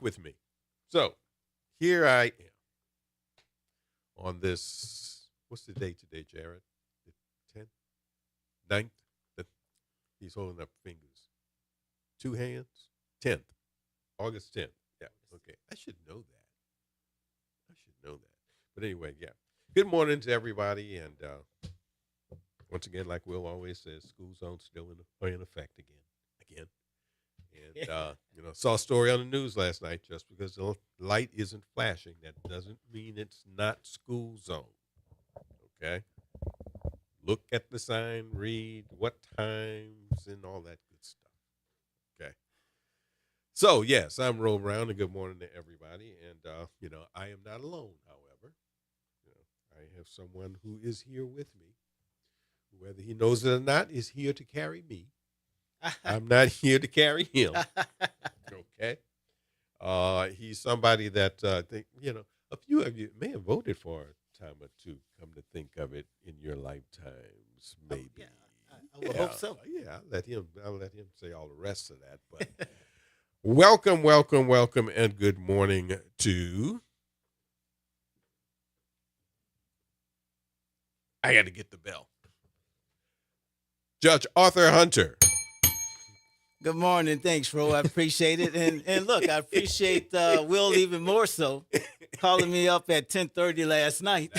with me. So here I am on this. What's the date today, Jared? The 10th, 9th? The, he's holding up fingers. Two hands. 10th, August 10th. Yeah. Okay. I should know that. I should know that. But anyway, yeah. Good morning to everybody. And once again, like Will always says, school zone's still in effect again. And saw a story on the news last night. Just because the light isn't flashing, that doesn't mean it's not school zone. Okay. Look at the sign, read what times, and all that good stuff. Okay. So yes, I'm Ro Brown, and good morning to everybody. And I am not alone. However, I have someone who is here with me, whether he knows it or not, is here to carry me. I'm not here to carry him. Okay. He's somebody that I think, a few of you may have voted for a time or two, come to think of it, in your lifetimes, maybe. Yeah, I would hope so. Yeah, I'll let him say all the rest of that. But welcome, and good morning to. I got to get the bell. Judge Arthur Hunter. Good morning. Thanks, Ro. I appreciate it. And look, I appreciate Will even more so calling me up at 10:30 last night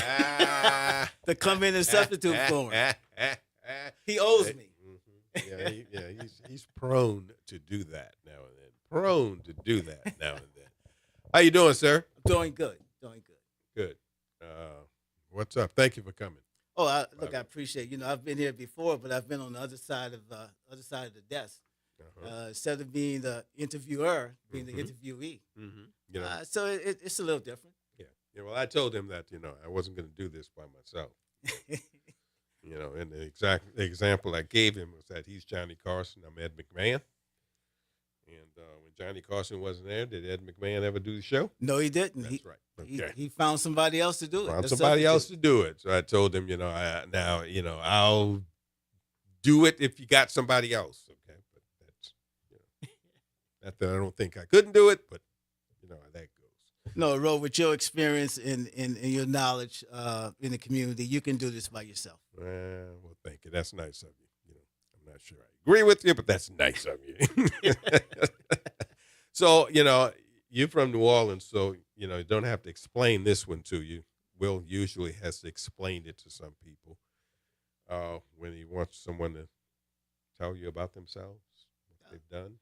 to come in and substitute for him. He owes me. He's prone to do that now and then. How you doing, sir? Doing good. Good. What's up? Thank you for coming. Oh, I appreciate. I've been here before, but I've been on the other side of the desk. Instead of being the interviewer, being the interviewee. Mm-hmm. So it's a little different. Yeah. Well, I told him that I wasn't going to do this by myself. And the example I gave him was that he's Johnny Carson, I'm Ed McMahon. And when Johnny Carson wasn't there, did Ed McMahon ever do the show? No, he didn't. That's right. Okay. He found somebody else to do it. Found somebody else to do it. So I told him, I'll do it if you got somebody else. Okay. But that's, not that I don't think I couldn't do it, but, that goes. No, Ro, with your experience and your knowledge in the community, you can do this by yourself. Well, thank you. That's nice of you. I'm not sure I agree with you, but that's nice of you. So, you're from New Orleans, so, you don't have to explain this one to you. Will usually has to explain it to some people when he wants someone to tell you about themselves, what they've done.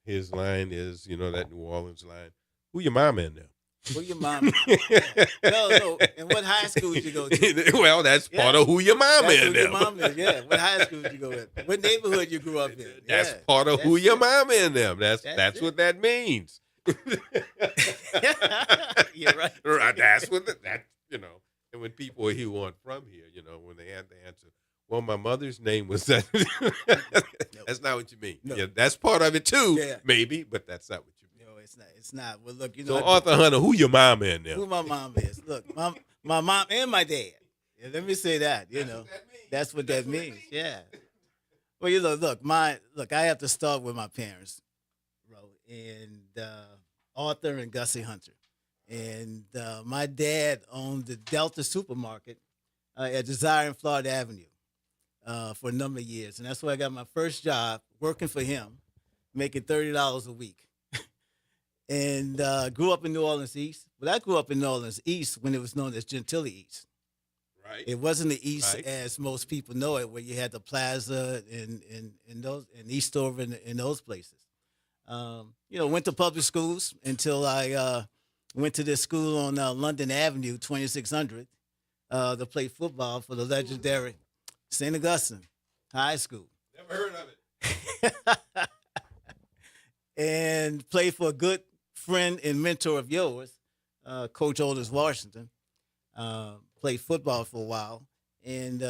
His line is, that New Orleans line, who your mama in there? Who your mama? No. And what high school did you go to? Well, that's part of who your mama That's in who there. your mama is, yeah. What high school did you go to? What neighborhood you grew up in? That's Yeah. part of who That's your it. mama in them. That's it. what that means. You're right. Right, that's what and when people who aren't from here, when they had to answer, well, my mother's name was that. That's not what you mean. No. Yeah, that's part of it too, Yeah. maybe, but that's not what you mean. No, it's not. Well, look, So Arthur Hunter, who your mama in there? who my mom is. Look, my mom and my dad. Yeah, let me say that. That's what that means. Yeah. Well, look, I have to start with my parents, Ro, and Arthur and Gussie Hunter. And my dad owned the Delta Supermarket at Desire and Florida Avenue for a number of years. And that's where I got my first job, working for him, making $30 a week. And grew up in New Orleans East. But I grew up in New Orleans East when it was known as Gentilly East. Right. It wasn't the East Right. as most people know it, where you had the Plaza and Eastover and those places. Went to public schools until I went to this school on London Avenue, 2600, to play football for the legendary St. Augustine High School. Never heard of it. And played for a good friend and mentor of yours, Coach Otis Washington. Played football for a while. And,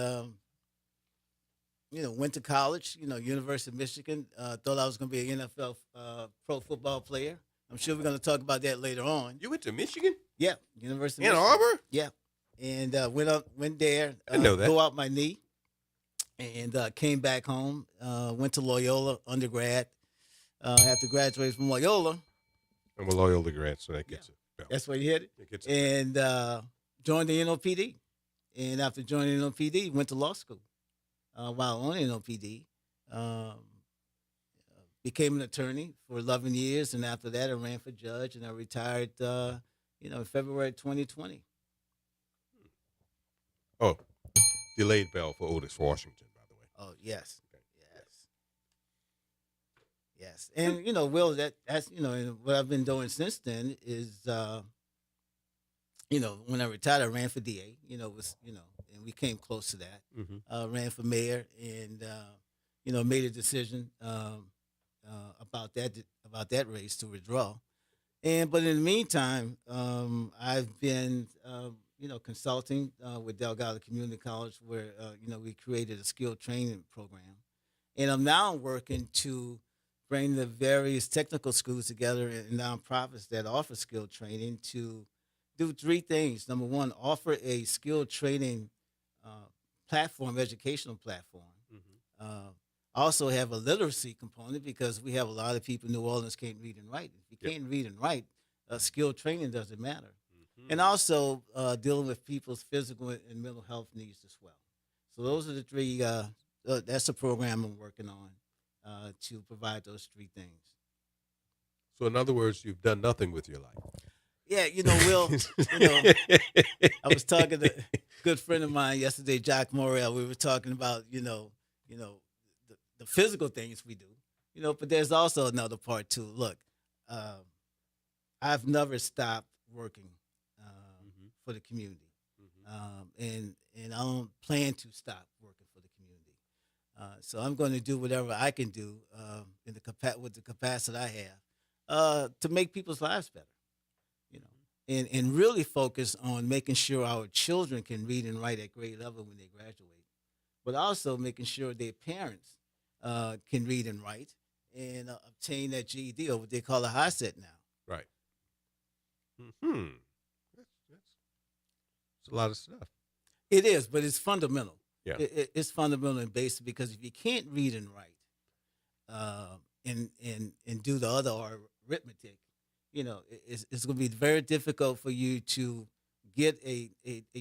went to college, University of Michigan. Thought I was going to be an NFL pro football player. I'm sure we're going to talk about that later on. You went to Michigan? Yeah, University of Ann Michigan. Arbor? Yeah. And went there. I know that. Blew out my knee. And came back home. Went to Loyola undergrad. After graduating from Loyola, I'm a Loyola grad, so that gets it. That's where you hit it. It gets it. And joined the NOPD. And after joining NOPD, went to law school. While on NOPD, became an attorney for 11 years. And after that, I ran for judge, and I retired, in February 2020. Oh, delayed bell for Otis Washington, by the way. Oh, yes. Okay. Yes. And, Will, that's, and what I've been doing since then is, when I retired, I ran for DA, and we came close to that. Mm-hmm. Ran for mayor and, made a decision about that race to withdraw. But in the meantime, I've been, consulting with Delgado Community College where, we created a skill training program. And I'm now working to bring the various technical schools together and nonprofits that offer skill training to do three things. Number one, offer a skill training platform, educational platform. Mm-hmm. Also have a literacy component because we have a lot of people in New Orleans can't read and write. If you can't read and write, skill training doesn't matter. Mm-hmm. And also dealing with people's physical and mental health needs as well. So those are the three. That's the program I'm working on to provide those three things. So in other words, you've done nothing with your life. Yeah, Will, I was talking to a good friend of mine yesterday, Jack Morrell. We were talking about, the physical things we do, but there's also another part too. Look, I've never stopped working for the community, and I don't plan to stop working for the community. So I'm going to do whatever I can do with the capacity I have to make people's lives better. And really focus on making sure our children can read and write at grade level when they graduate, but also making sure their parents can read and write and obtain that GED or what they call a HiSET now. Right. Hmm. That's a lot of stuff. It is, but it's fundamental. Yeah. It's fundamental and basic because if you can't read and write, and do the other arithmetic, it's going to be very difficult for you to get a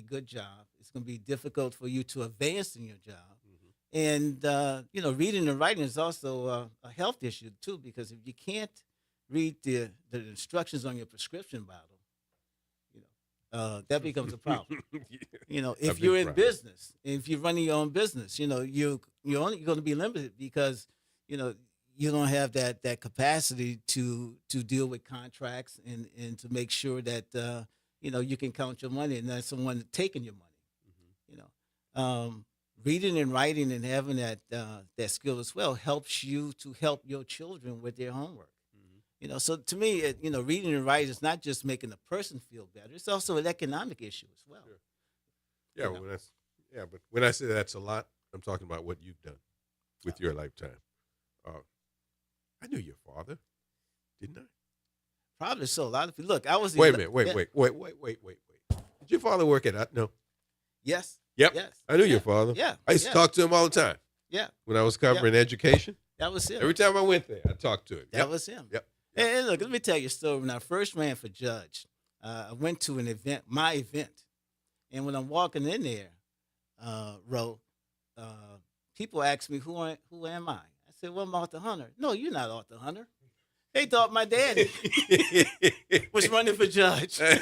good job. It's going to be difficult for you to advance in your job. Mm-hmm. And, reading and writing is also a health issue, too, because if you can't read the instructions on your prescription bottle, that becomes a problem. If you're in business, if you're running your own business, you're only going to be limited because, you don't have that capacity to deal with contracts and to make sure that you can count your money and not someone taking your money. Mm-hmm. Reading and writing and having that skill as well helps you to help your children with their homework. Mm-hmm. So to me, reading and writing is not just making the person feel better; it's also an economic issue as well. Sure. Yeah, but when I say that's a lot, I'm talking about what you've done with your lifetime. I knew your father, didn't I? Probably so. A lot of people. Look, I was. Wait a minute. Wait. Did your father work at? No. Yes. Yep. Yes. I knew your father. Yeah. I used to talk to him all the time. Yeah. When I was covering education. That was him. Every time I went there, I talked to him. That was him. Yep. And look, let me tell you a story. When I first ran for judge, I went to an event, my event, and when I'm walking in there, people ask me, "Who am I?" I said, "Well, I'm Arthur Hunter." "No, you're not Arthur Hunter." They thought my daddy was running for judge. They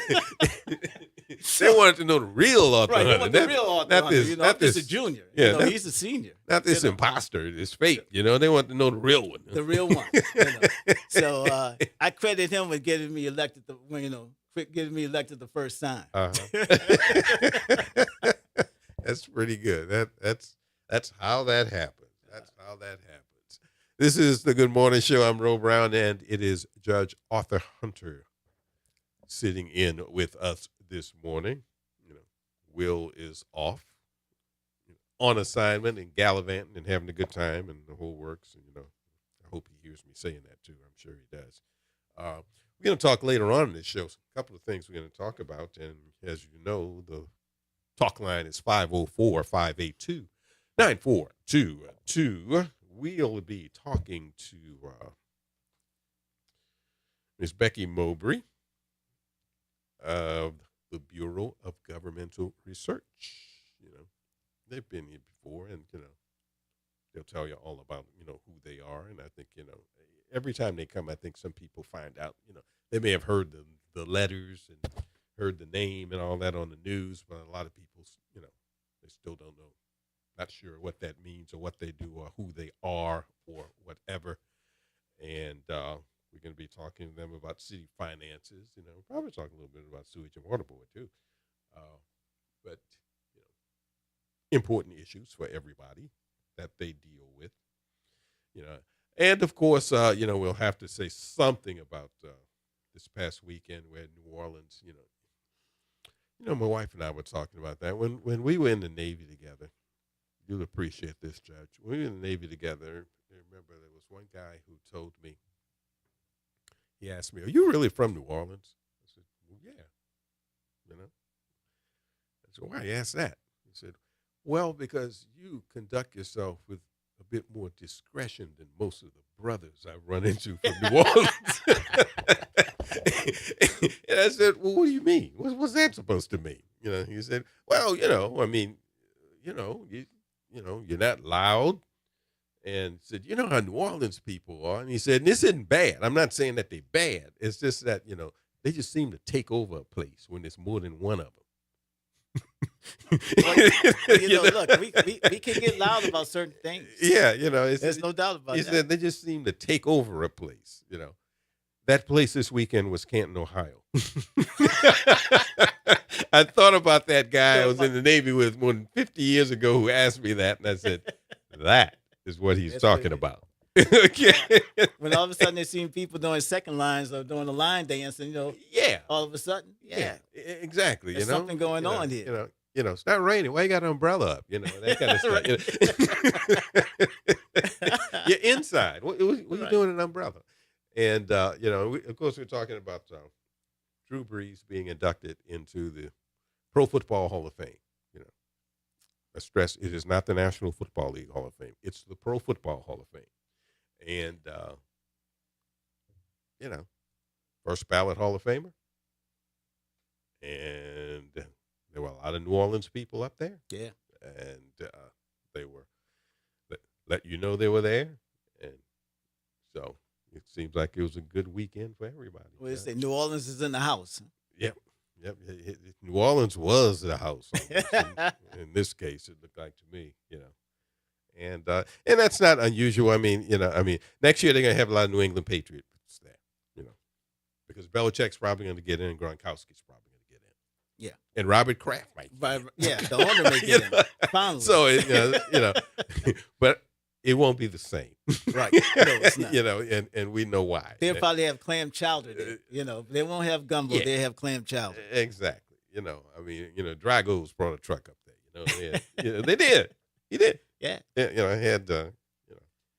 wanted to know the real Arthur Hunter. Right, they want the real Arthur Hunter. I'm just a junior. Yeah, he's a senior. Not this imposter, this fake. They want to know the real one. The real one. So I credit him with getting me elected. Getting me elected the first time. That's pretty good. That's how that happens. That's how that happens. This is the Good Morning Show. I'm Ro Brown, and it is Judge Arthur Hunter sitting in with us this morning. Will is off on assignment and gallivanting and having a good time and the whole works. And, I hope he hears me saying that too. I'm sure he does. We're going to talk later on in this show. A couple of things we're going to talk about. And as you know, the talk line is 504-582-9422. We'll be talking to Ms. Becky Mowbray of the Bureau of Governmental Research. They've been here before, and they'll tell you all about who they are. And I think every time they come, I think some people find out. They may have heard the letters and heard the name and all that on the news, but a lot of people, they still don't know, not sure what that means or what they do or who they are or whatever. And we're going to be talking to them about city finances. Probably talk a little bit about sewage and water board too. But important issues for everybody that they deal with. And of course, we'll have to say something about this past weekend where New Orleans, my wife and I were talking about that. When we were in the Navy together, you'll appreciate this, Judge. When we were in the Navy together, I remember there was one guy who told me, he asked me, "Are you really from New Orleans?" I said, "Well, yeah." I said, "Why you ask that?" He said, "Well, because you conduct yourself with a bit more discretion than most of the brothers I've run into from New Orleans." And I said, "Well, what do you mean? What's that supposed to mean?" He said, "Well, I mean, you're not loud." And said, "You know how New Orleans people are." And he said, "This isn't bad. I'm not saying that they're bad. It's just that, they just seem to take over a place when there's more than one of them." Look, we can get loud about certain things. Yeah, there's no doubt about that. He said they just seem to take over a place. That place this weekend was Canton, Ohio. I thought about that guy I was in the Navy with more than 50 years ago who asked me that, and I said, that is what he's talking about. Okay. When all of a sudden they seen people doing second lines or doing the line dance, and yeah, all of a sudden, exactly. There's something going on here. It's not raining. Why you got an umbrella up? That kind of stuff. You're inside. What are you doing an umbrella? And of course, we're talking about Drew Brees being inducted into the Pro Football Hall of Fame. I stress it is not the National Football League Hall of Fame. It's the Pro Football Hall of Fame. And, first ballot Hall of Famer. And there were a lot of New Orleans people up there. Yeah. And they were, let you know they were there. And so it seems like it was a good weekend for everybody. Well, say New Orleans is in the house. Yep. New Orleans was the house. In this case, it looked like to me, and that's not unusual. I mean, next year they're going to have a lot of New England Patriots there, because Belichick's probably going to get in and Gronkowski's probably going to get in. Yeah. And Robert Kraft might. The owner may get in. Finally. So, but it won't be the same. Right. No, it's not. And we know why. They'll probably have clam chowder there. They won't have gumbo. Yeah. They'll have clam chowder. Exactly. Drago's brought a truck up there. They did. He did. Yeah. I had,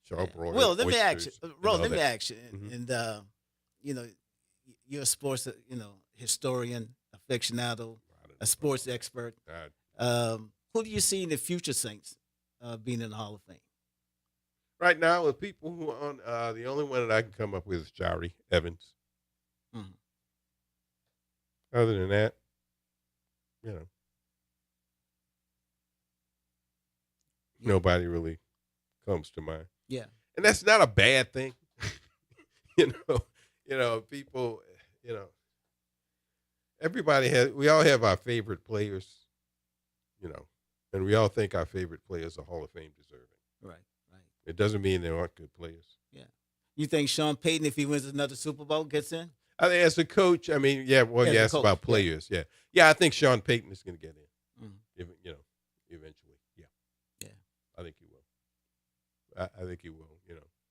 sharp broiled Well, let me ask oysters you. Ro, let me that. ask you. Mhm. And, you're a sports, historian, a aficionado, a sports expert. Who do you see in the future Saints being in the Hall of Fame? Right now, with people who are on, the only one that I can come up with is Jari Evans. Mhm. Other than that, nobody really comes to mind. Yeah. And that's not a bad thing. People, we all have our favorite players, and we all think our favorite players are Hall of Fame deserving. Right. It doesn't mean there aren't good players. Yeah. You think Sean Payton, if he wins another Super Bowl, gets in? I think as a coach, you asked about players. Yeah. I think Sean Payton is going to get in. Mm-hmm. Eventually. Yeah. Yeah. I think he will. I think he will,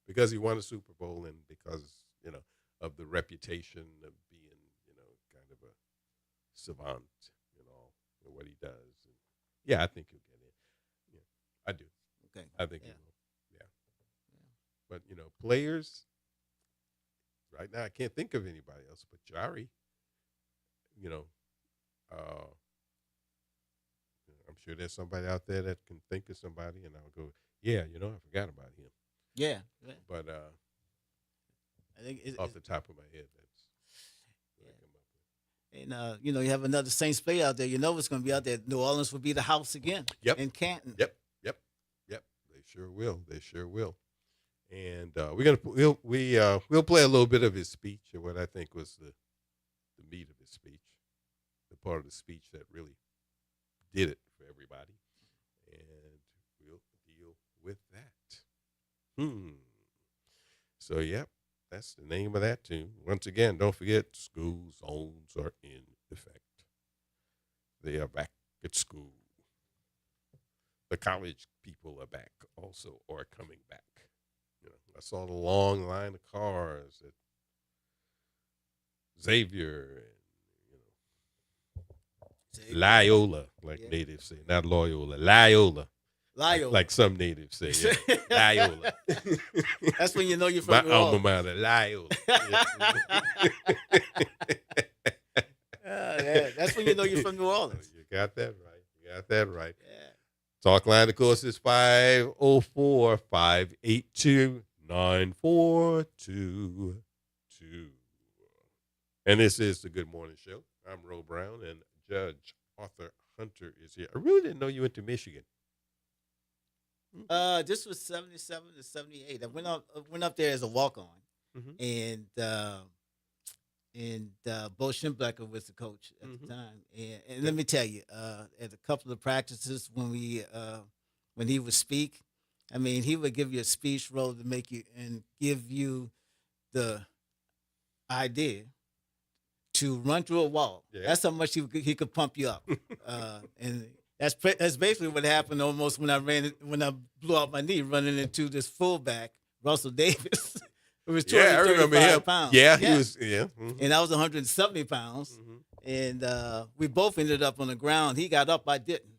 because he won a Super Bowl and because, of the reputation of being, kind of a savant in what he does. And yeah, I think he'll get in. Yeah, I do. Okay. I think he will. Yeah. But, players, right now I can't think of anybody else but Jari. I'm sure there's somebody out there that can think of somebody, and I'll go, yeah, I forgot about him. Yeah. But I think off the top of my head, that's And you have another Saints play out there. You know what's going to be out there. New Orleans will be the house again. Yep. In Canton. Yep. They sure will. They sure will. And we'll play a little bit of his speech, or what I think was the meat of his speech, the part of the speech that really did it for everybody, and we'll deal with that. So, yep, that's the name of that tune. Once again, don't forget, school zones are in effect. They are back at school. The college people are back also, or coming back. I saw the long line of cars at Xavier and Loyola, like natives say, not Loyola, Loyola. Like some natives say, yeah. Loyola. That's when you know you're from New Orleans. My alma mater, Loyola. That's when you know you're from New Orleans. You got that right. Yeah. Talk line, of course, is 504-582-9422. And this is the Good Morning Show. I'm Ro Brown, and Judge Arthur Hunter is here. I really didn't know you went to Michigan. This was 77 to 78. I went up there as a walk-on, and Bo Schembechler was the coach at the time. And let me tell you, at a couple of practices when he would speak, I mean, he would give you a speech role to make you and give you the idea to run through a wall. Yeah. That's how much he could pump you up. And that's basically what happened almost when I blew out my knee running into this fullback, Russell Davis. It was 235 pounds. Yeah, he was. Yeah, and I was 170 pounds, and we both ended up on the ground. He got up, I didn't.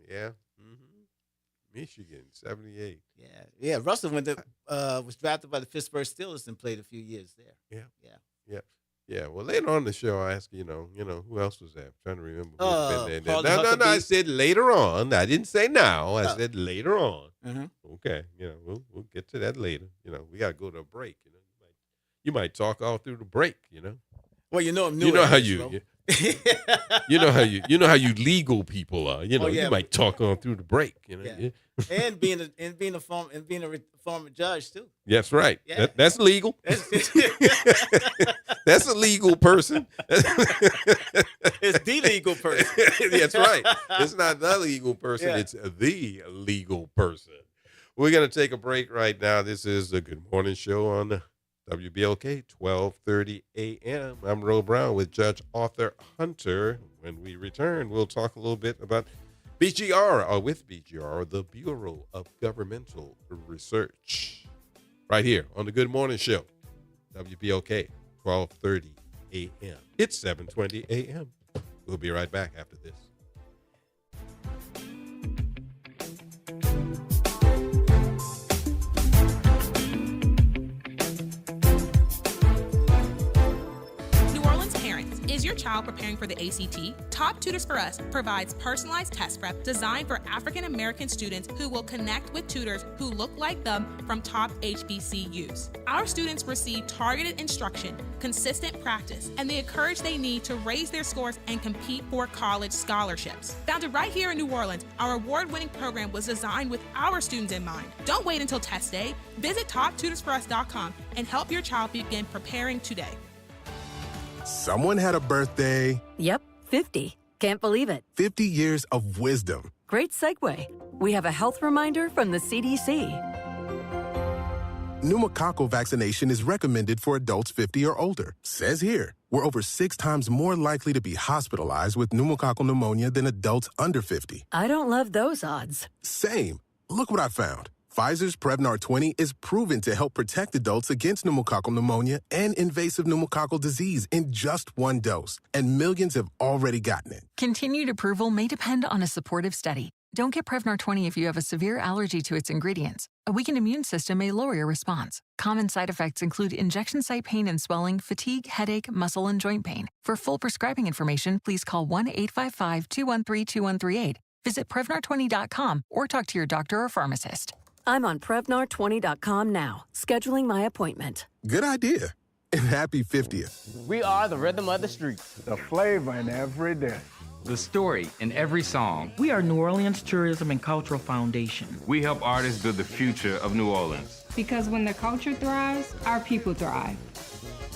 Yeah. Michigan, 78. Yeah. Russell was drafted by the Pittsburgh Steelers and played a few years there. Yeah. Well, later on in the show, I asked who else was there. I'm trying to remember who's been there. No. I said later on. I didn't say now. I said later on. Okay. We'll get to that later. We got to go to a break. You might talk all through the break. Well, you know how you how you legal people are. You might talk on through the break. And being a former judge too. That's right. Yeah. That's legal. That's a legal person. It's the legal person. That's right. It's not the legal person. Yeah. It's the legal person. We're going to take a break right now. This is the Good Morning Show on WBLK, 1230 a.m. I'm Ro Brown with Judge Arthur Hunter. When we return, we'll talk a little bit about BGR, the Bureau of Governmental Research. Right here on the Good Morning Show, WBLK, 1230 a.m. It's 7:20 a.m. We'll be right back after this. Is your child preparing for the ACT? Top Tutors for Us provides personalized test prep designed for African American students who will connect with tutors who look like them from top HBCUs. Our students receive targeted instruction, consistent practice, and the encouragement they need to raise their scores and compete for college scholarships. Founded right here in New Orleans, our award-winning program was designed with our students in mind. Don't wait until test day. Visit TopTutorsForUs.com and help your child begin preparing today. Someone had a birthday. Yep, 50. Can't believe it. 50 years of wisdom. Great segue. We have a health reminder from the CDC. Pneumococcal vaccination is recommended for adults 50 or older. Says here, we're over 6 times more likely to be hospitalized with pneumococcal pneumonia than adults under 50. I don't love those odds. Same. Look what I found. Pfizer's Prevnar 20 is proven to help protect adults against pneumococcal pneumonia and invasive pneumococcal disease in just 1 dose, and millions have already gotten it. Continued approval may depend on a supportive study. Don't get Prevnar 20 if you have a severe allergy to its ingredients. A weakened immune system may lower your response. Common side effects include injection site pain and swelling, fatigue, headache, muscle, and joint pain. For full prescribing information, please call 1-855-213-2138. Visit Prevnar20.com or talk to your doctor or pharmacist. I'm on Prevnar20.com now, scheduling my appointment. Good idea. And happy 50th. We are the rhythm of the streets. The flavor in every dish. The story in every song. We are New Orleans Tourism and Cultural Foundation. We help artists build the future of New Orleans. Because when the culture thrives, our people thrive.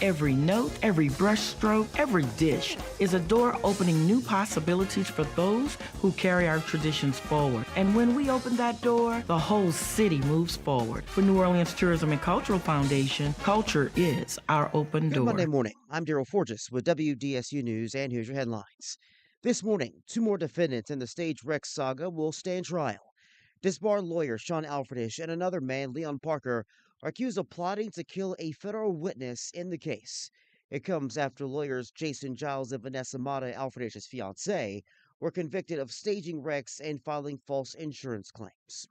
Every note, every brushstroke, every dish is a door opening new possibilities for those who carry our traditions forward. And when we open that door, the whole city moves forward. For New Orleans Tourism and Cultural Foundation, culture is our open door. Good Monday morning. I'm Daryl Forges with WDSU News, and here's your headlines. This morning, 2 more defendants in the Stage Rex saga will stand trial. Disbarred lawyer Sean Alfredish and another man, Leon Parker, are accused of plotting to kill a federal witness in the case. It comes after lawyers Jason Giles and Vanessa Mata, Alfredish's fiancée, were convicted of staging Rex and filing false insurance claims.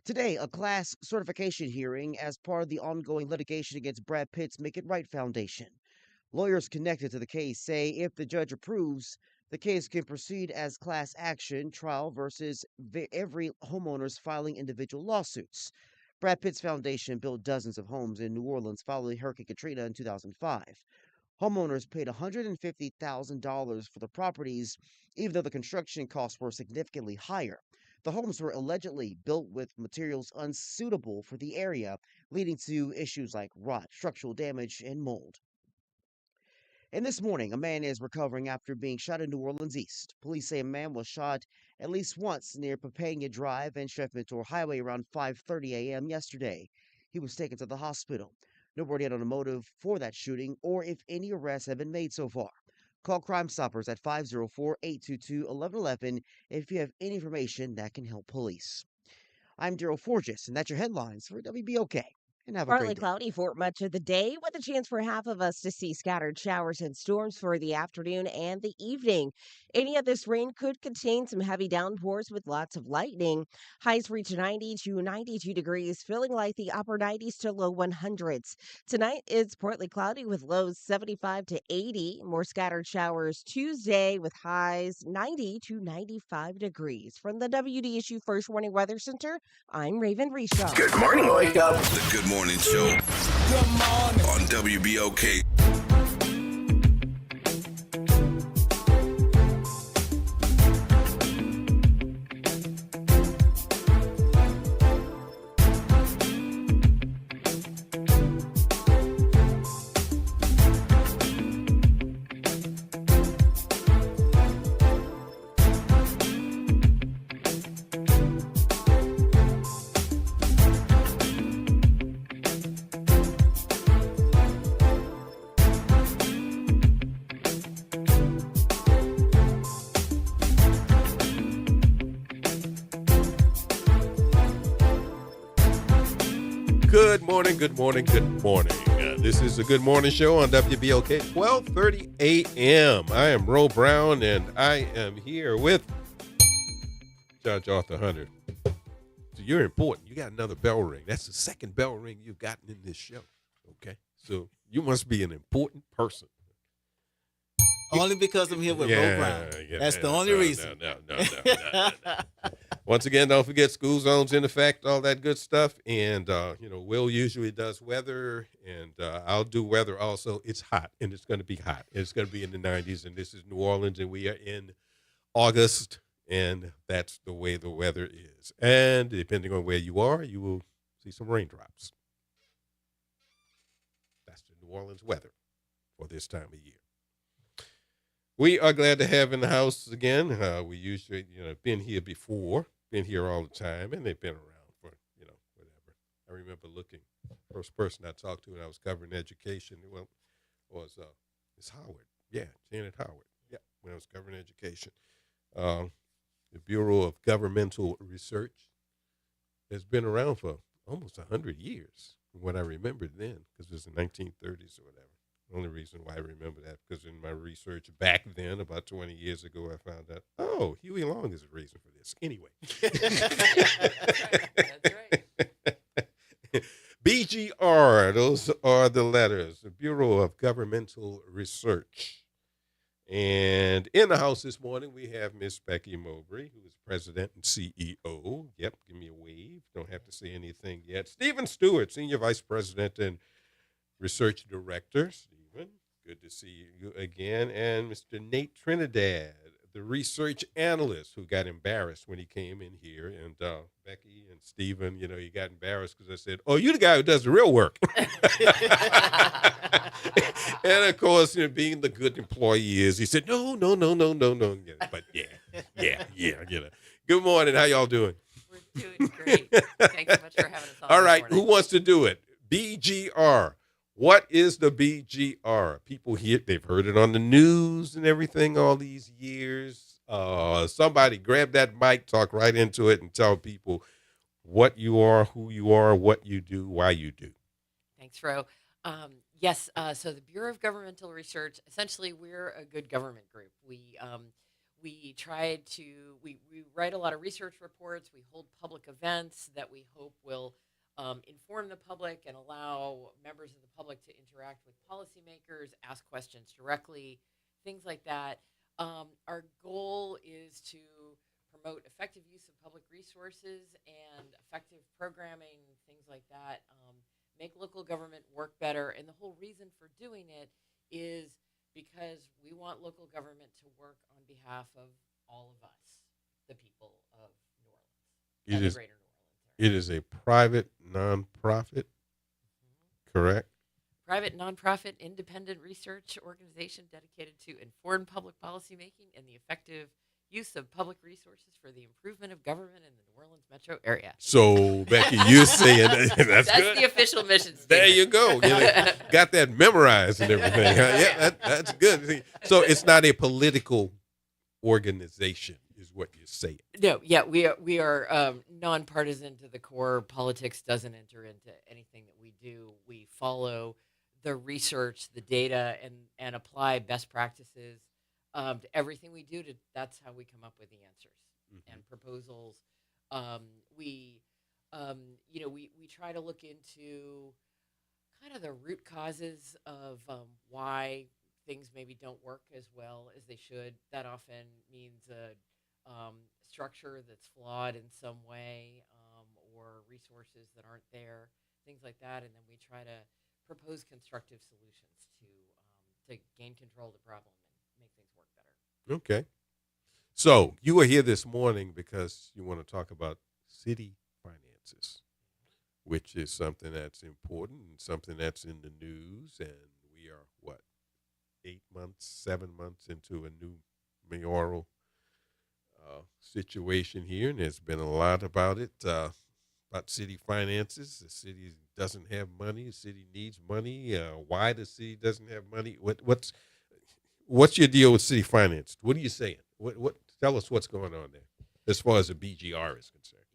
Today, a class certification hearing as part of the ongoing litigation against Brad Pitt's Make It Right Foundation. Lawyers connected to the case say if the judge approves, the case can proceed as class action trial versus every homeowners filing individual lawsuits. Brad Pitt's foundation built dozens of homes in New Orleans following Hurricane Katrina in 2005. Homeowners paid $150,000 for the properties, even though the construction costs were significantly higher. The homes were allegedly built with materials unsuitable for the area, leading to issues like rot, structural damage, and mold. And this morning, a man is recovering after being shot in New Orleans East. Police say a man was shot at least once near Papania Drive and Chef Mentor Highway around 5:30 a.m. yesterday. He was taken to the hospital. No word yet on a motive for that shooting or if any arrests have been made so far. Call Crime Stoppers at 504-822-1111 if you have any information that can help police. I'm Daryl Forges, and that's your headlines for WBOK. And have a Partly great day. cloudy for much of the day, with a chance for half of us to see scattered showers and storms for the afternoon and the evening. Any of this rain could contain some heavy downpours with lots of lightning. Highs reach 90 to 92 degrees, feeling like the upper 90s to low 100s. Tonight, it's partly cloudy with lows 75 to 80. More scattered showers Tuesday with highs 90 to 95 degrees. From the WDSU First Warning Weather Center, I'm Raven Rishaw. Good morning. Wake up. The Good Morning Show. Good morning. On WBOK. Good morning, good morning, good morning. This is the Good Morning Show on WBOK, 12:30 a.m. I am Ro Brown, and I am here with Judge Arthur Hunter. So you're important. You got another bell ring. That's the second bell ring you've gotten in this show, okay? So you must be an important person. Only because I'm here with Ro Brown. That's the only reason. No. Once again, don't forget school zones in effect, all that good stuff. And, Will usually does weather, and I'll do weather also. It's hot, and it's going to be hot. It's going to be in the 90s, and this is New Orleans, and we are in August, and that's the way the weather is. And depending on where you are, you will see some raindrops. That's the New Orleans weather for this time of year. We are glad to have in the house again. We usually, been here before, been here all the time, and they've been around for, whatever. I remember looking, first person I talked to when I was covering education, was Ms. Howard. Yeah, Janet Howard. Yeah, when I was covering education. The Bureau of Governmental Research has been around for almost 100 years, from what I remembered then, because it was the 1930s or whatever. The only reason why I remember that, because in my research back then, about 20 years ago, I found out, Huey Long is the reason for this. Anyway. That's right. BGR, those are the letters, the Bureau of Governmental Research. And in the house this morning, we have Miss Becky Mowbray, who is president and CEO. Yep, give me a wave. Don't have to say anything yet. Stephen Stewart, senior vice president and research director. Stephen, good to see you again. And Mr. Nate Trinidad, the research analyst who got embarrassed when he came in here. And Becky and Stephen, you got embarrassed because I said, "Oh, you the guy who does the real work." And of course, being the good employee he is, he said, "No. But yeah. Good morning. How y'all doing? We're doing great. Thanks so much for having us on. All right. This Who morning. wants to do it? BGR. What is the BGR? People here, they've heard it on the news and everything all these years. Somebody grab that mic, talk right into it, and tell people what you are, who you are, what you do, why you do. Thanks, Ro. Yes, so the Bureau of Governmental Research, essentially, we're a good government group. We write a lot of research reports. We hold public events that we hope will inform the public and allow members of the public to interact with policymakers, ask questions directly, things like that. Our goal is to promote effective use of public resources and effective programming, things like that, make local government work better. And the whole reason for doing it is because we want local government to work on behalf of all of us, the people of New Orleans, the greater New Orleans area. It is a private nonprofit, correct? Private nonprofit independent research organization dedicated to informed public policy making and the effective use of public resources for the improvement of government in the New Orleans metro area. So, Becky, you're saying that's good. The official mission statement. There you go. Got that memorized and everything. Yeah, that's good. So it's not a political organization, is what you're saying. No, yeah, we are nonpartisan to the core. Politics doesn't enter into anything that we do. We follow the research, the data, and apply best practices to everything we do. That's how we come up with the answers and proposals. We try to look into kind of the root causes of why things maybe don't work as well as they should. That often means a structure that's flawed in some way, or resources that aren't there, things like that. And then we try to propose constructive solutions to gain control of the problem and make things work better. Okay. So you are here this morning because you want to talk about city finances, which is something that's important and something that's in the news. And we are, 7 months into a new mayoral situation here. And there's been a lot about it, about city finances. The city doesn't have money. The city needs money. Why the city doesn't have money? What's your deal with city finance? What are you saying? What? Tell us what's going on there as far as the BGR is concerned.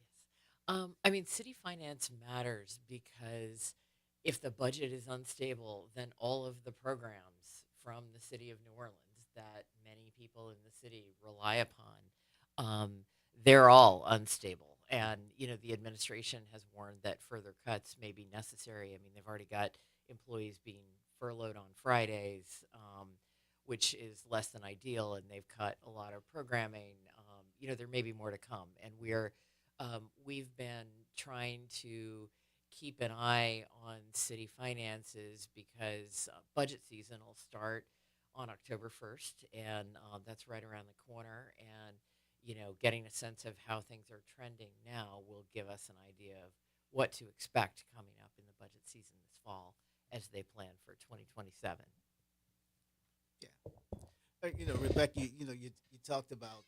City finance matters because if the budget is unstable, then all of the programs from the city of New Orleans that many people in the city rely upon, they're all unstable. And, the administration has warned that further cuts may be necessary. They've already got employees being furloughed on Fridays, which is less than ideal, and they've cut a lot of programming. There may be more to come. And we've been trying to keep an eye on city finances because budget season will start on October 1st, and that's right around the corner. And getting a sense of how things are trending now will give us an idea of what to expect coming up in the budget season this fall as they plan for 2027. Yeah. Rebecca, you talked about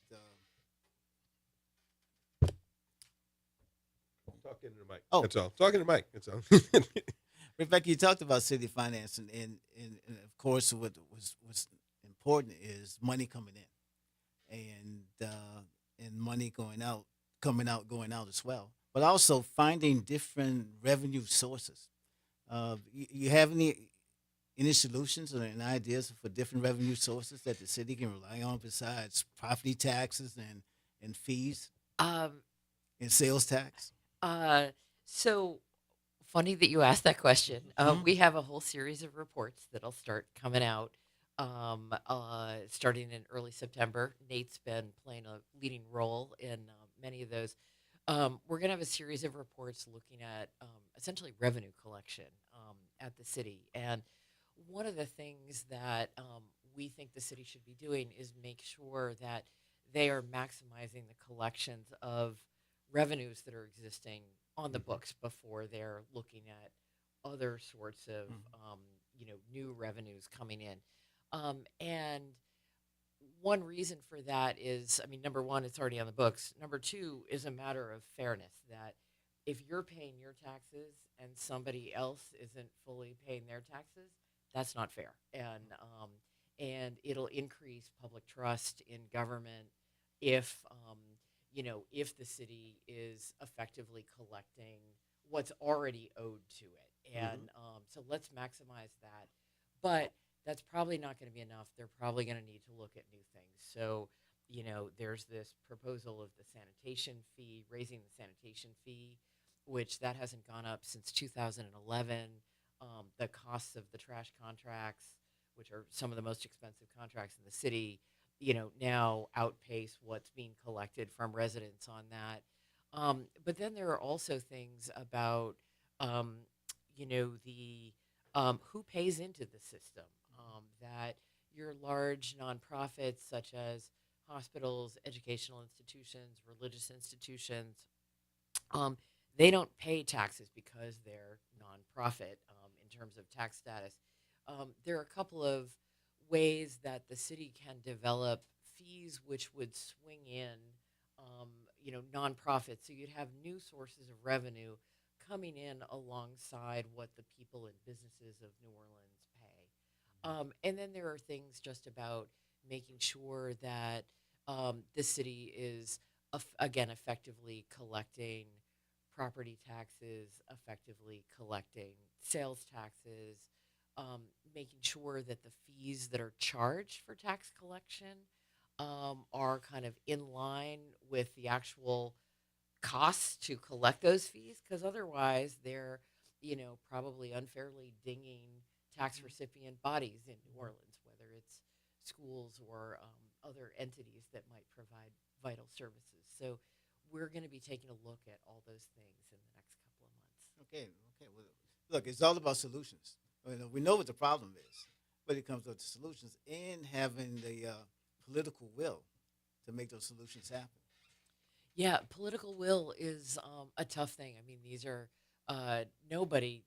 talking to the mic. Oh. That's all. Talking to the mic. That's all. Rebecca, you talked about city finance, and of course, what's important is money coming in, and money going out, going out as well. But also finding different revenue sources. You have any solutions or any ideas for different revenue sources that the city can rely on besides property taxes and fees, and sales tax? So funny that you asked that question. We have a whole series of reports that'll start coming out starting in early September. Nate's been playing a leading role in many of those. We're going to have a series of reports looking at essentially revenue collection at the city. And one of the things that we think the city should be doing is make sure that they are maximizing the collections of revenues that are existing on the books before they're looking at other sorts of new revenues coming in. And one reason for that is, I mean, number one, it's already on the books. Number two is a matter of fairness, that if you're paying your taxes and somebody else isn't fully paying their taxes, that's not fair. And it'll increase public trust in government if, if the city is effectively collecting what's already owed to it. And so let's maximize that. But that's probably not going to be enough. They're probably going to need to look at new things. So, there's this proposal of the sanitation fee, raising the sanitation fee, which that hasn't gone up since 2011. The costs of the trash contracts, which are some of the most expensive contracts in the city, now outpace what's being collected from residents on that. But then there are also things about, who pays into the system. That your large nonprofits such as hospitals, educational institutions, religious institutions, they don't pay taxes because they're nonprofit in terms of tax status. There are a couple of ways that the city can develop fees which would swing in, nonprofits. So you'd have new sources of revenue coming in alongside what the people and businesses of New Orleans pay. And then there are things just about making sure that the city is, again, effectively collecting property taxes, effectively collecting sales taxes, making sure that the fees that are charged for tax collection are kind of in line with the actual costs to collect those fees, because otherwise they're, probably unfairly dinging tax recipient bodies in New Orleans, whether it's schools or other entities that might provide vital services. So we're going to be taking a look at all those things in the next couple of months. Okay. Well, look, it's all about solutions. We know what the problem is, but it comes with solutions and having the political will to make those solutions happen. Yeah, political will is a tough thing. I mean, these are nobody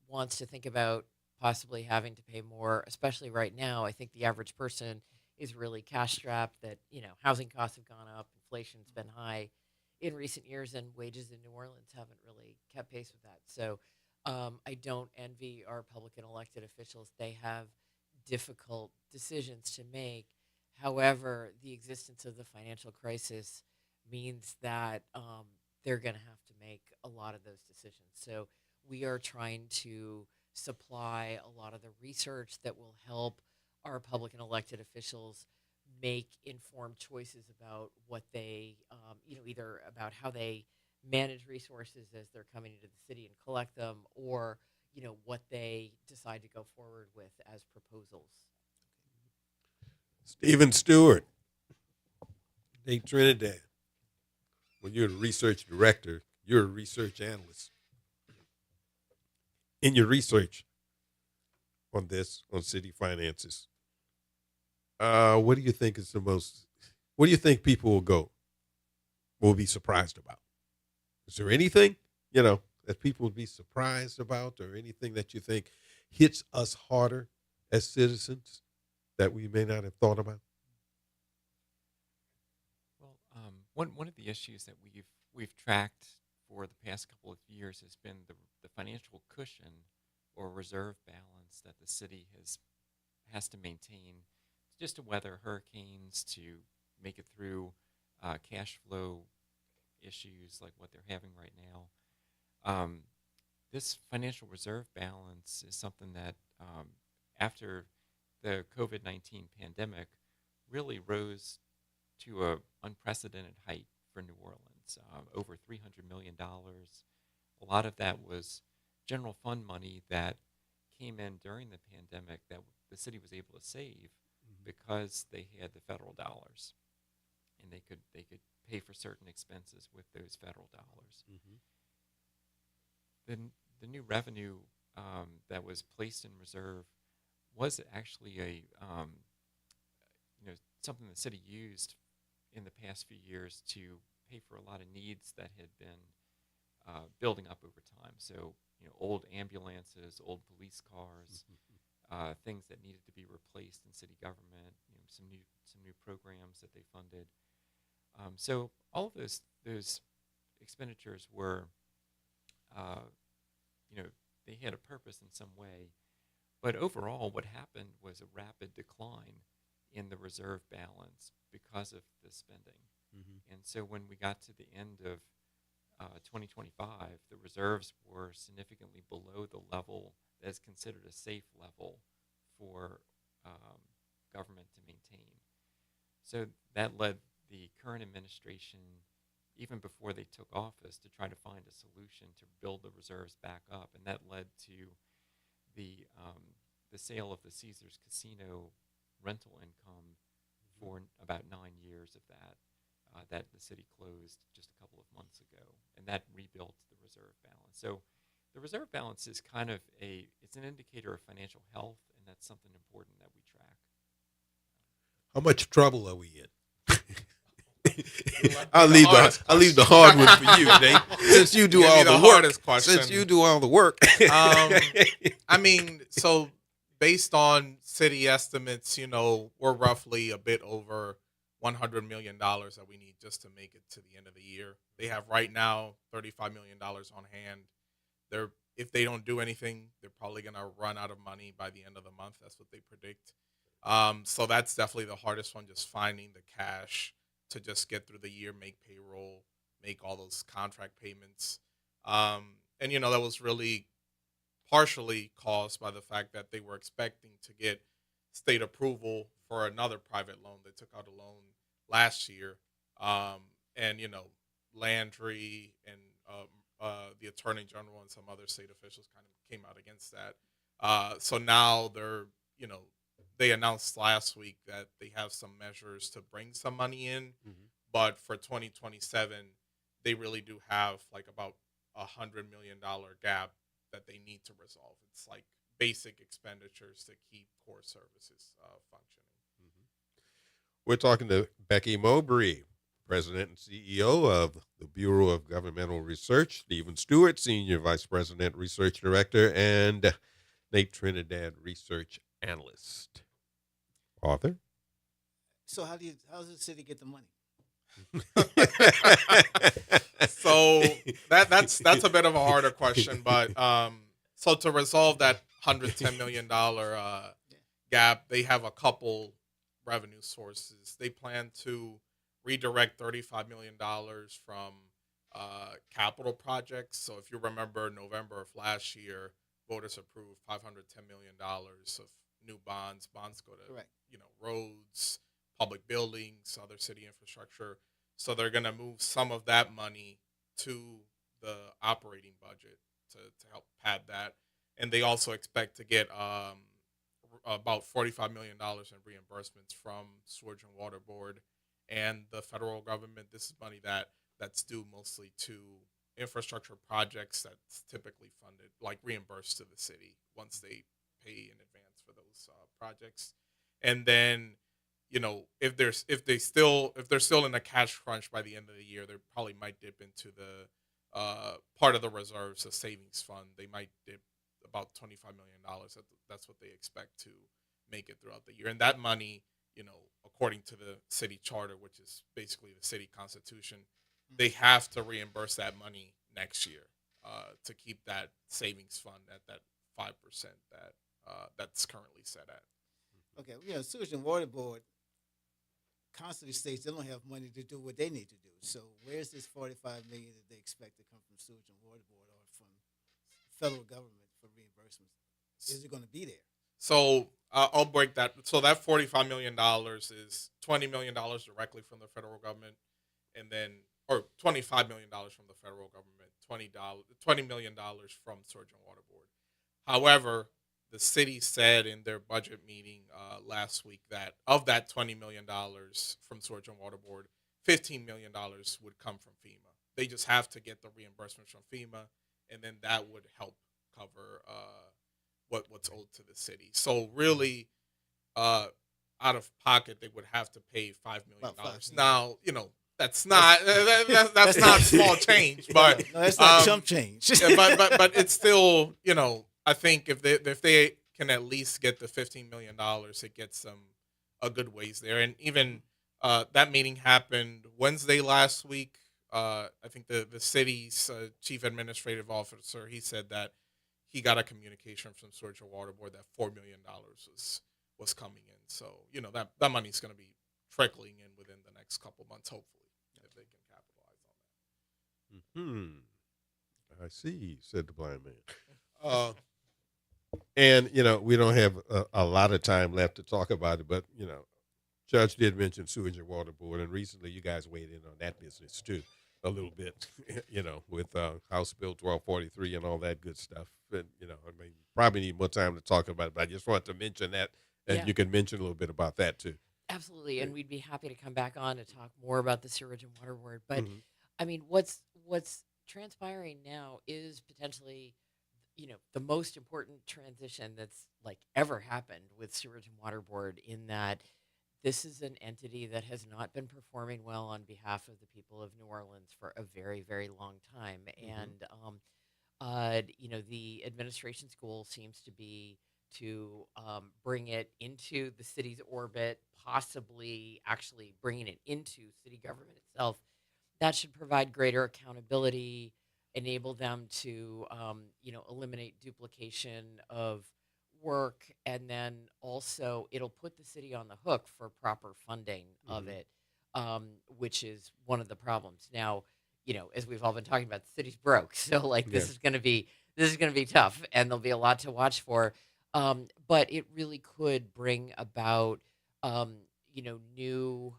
wants to think about possibly having to pay more, especially right now. I think the average person is really cash strapped. That housing costs have gone up, inflation's been high in recent years, and wages in New Orleans haven't really kept pace with that. So I don't envy our public and elected officials. They have difficult decisions to make. However, the existence of the financial crisis means that they're going to have to make a lot of those decisions. So we are trying to supply a lot of the research that will help our public and elected officials make informed choices about what they, either about how they manage resources as they're coming into the city and collect them, or, what they decide to go forward with as proposals. Stephen Stewart, Nate Trinidad. When you're the research director, you're a research analyst. In your research on city finances, what do you think is what do you think people will be surprised about? Is there anything, that people would be surprised about, or anything that you think hits us harder as citizens that we may not have thought about? Well, one of the issues that we've tracked for the past couple of years has been the financial cushion or reserve balance that the city has to maintain just to weather hurricanes, to make it through cash flow issues like what they're having right now. This financial reserve balance is something that after the COVID-19 pandemic really rose to an unprecedented height for New Orleans, over $300 million. A lot of that was general fund money that came in during the pandemic that the city was able to save because they had the federal dollars, and they could pay for certain expenses with those federal dollars. The new revenue that was placed in reserve was actually a something the city used in the past few years to pay for a lot of needs that had been building up over time. So old ambulances, old police cars, things that needed to be replaced in city government. Some new programs that they funded. So all of those expenditures were, they had a purpose in some way. But overall, what happened was a rapid decline in the reserve balance because of the spending. And so when we got to the end of 2025, the reserves were significantly below the level that is considered a safe level for government to maintain. So that led the current administration, even before they took office, to try to find a solution to build the reserves back up, and that led to the sale of the Caesars Casino rental income for about 9 years of that the city closed just a couple of months ago, and that rebuilt the reserve balance. So the reserve balance is kind of it's an indicator of financial health, and that's something important that we track. How much trouble are we in? I'll leave the hard one for you, Nate. Since you do all the work. Since you do all the work. I mean, so based on city estimates, we're roughly a bit over $100 million that we need just to make it to the end of the year. They have right now $35 million on hand. If they don't do anything, they're probably going to run out of money by the end of the month. That's what they predict. So that's definitely the hardest one, just finding the cash to just get through the year, make payroll, make all those contract payments. And, that was really partially caused by the fact that they were expecting to get state approval for another private loan. They took out a loan last year. And, Landry and the Attorney General and some other state officials kind of came out against that. So now they announced last week that they have some measures to bring some money in, but for 2027, they really do have like about $100 million gap that they need to resolve. It's like basic expenditures to keep core services functioning. We're talking to Becky Mowbray, President and CEO of the Bureau of Governmental Research, Stephen Stewart, Senior Vice President, Research Director, and Nate Trinidad, Research Analyst. Arthur? So how does the city get the money? So that's a bit of a harder question, but so to resolve that $110 million gap, they have a couple revenue sources. They plan to redirect $35 million from capital projects. So if you remember, November of last year, voters approved $510 million of new bonds. Bonds go to roads, public buildings, other city infrastructure. So they're going to move some of that money to the operating budget to help pad that. And they also expect to get about $45 million in reimbursements from Sewage and Water Board and the federal government. This is money that's due mostly to infrastructure projects that's typically funded, like reimbursed to the city once they pay in advance for those projects. And then, if they're still in a cash crunch by the end of the year, they probably might dip into the part of the reserves, the savings fund. They might dip about $25 million. That's what they expect to make it throughout the year. And that money, according to the city charter, which is basically the city constitution, they have to reimburse that money next year to keep that savings fund at that 5% that's currently set at. Okay, Sewage and Water Board constantly states they don't have money to do what they need to do. So where's this $45 million that they expect to come from Sewage and Water Board or from federal government for reimbursements? Is it going to be there? So I'll break that. So that $45 million is $20 million directly from the federal government, and then or $25 million from the federal government, $20 million from Sewage and Water Board. However, the city said in their budget meeting last week that of that $20 million from Sewage and Water Board, $15 million would come from FEMA. They just have to get the reimbursement from FEMA, and then that would help cover what's owed to the city. So really, out of pocket, they would have to pay $5 million. Now, that's not that's not small change, but no, it's not chump change. but it's still, I think if they can at least get the $15 million, it gets them a good ways there. And even that meeting happened Wednesday last week. I think the city's chief administrative officer, he said that he got a communication from Sewage and Water Board that $4 million was coming in. So, that money's going to be trickling in within the next couple months, hopefully, if they can capitalize on that. I see, said the blind man. And, we don't have a lot of time left to talk about it, but, Judge did mention Sewage and Water Board, and recently you guys weighed in on that business, too, a little bit, with House Bill 1243 and all that good stuff. And, probably need more time to talk about it, but I just wanted to mention that, and you can mention a little bit about that, too. Absolutely, and we'd be happy to come back on to talk more about the Sewage and Water Board. But, I mean, what's transpiring now is potentially, the most important transition that's, ever happened with Sewage and Water Board, in that this is an entity that has not been performing well on behalf of the people of New Orleans for a very, very long time. And, the administration's goal seems to be to bring it into the city's orbit, possibly actually bringing it into city government itself. That should provide greater accountability, enable them to, eliminate duplication of work, and then also it'll put the city on the hook for proper funding of it, which is one of the problems. Now, as we've all been talking about, the city's broke, so this is going to be tough, and there'll be a lot to watch for. But it really could bring about, new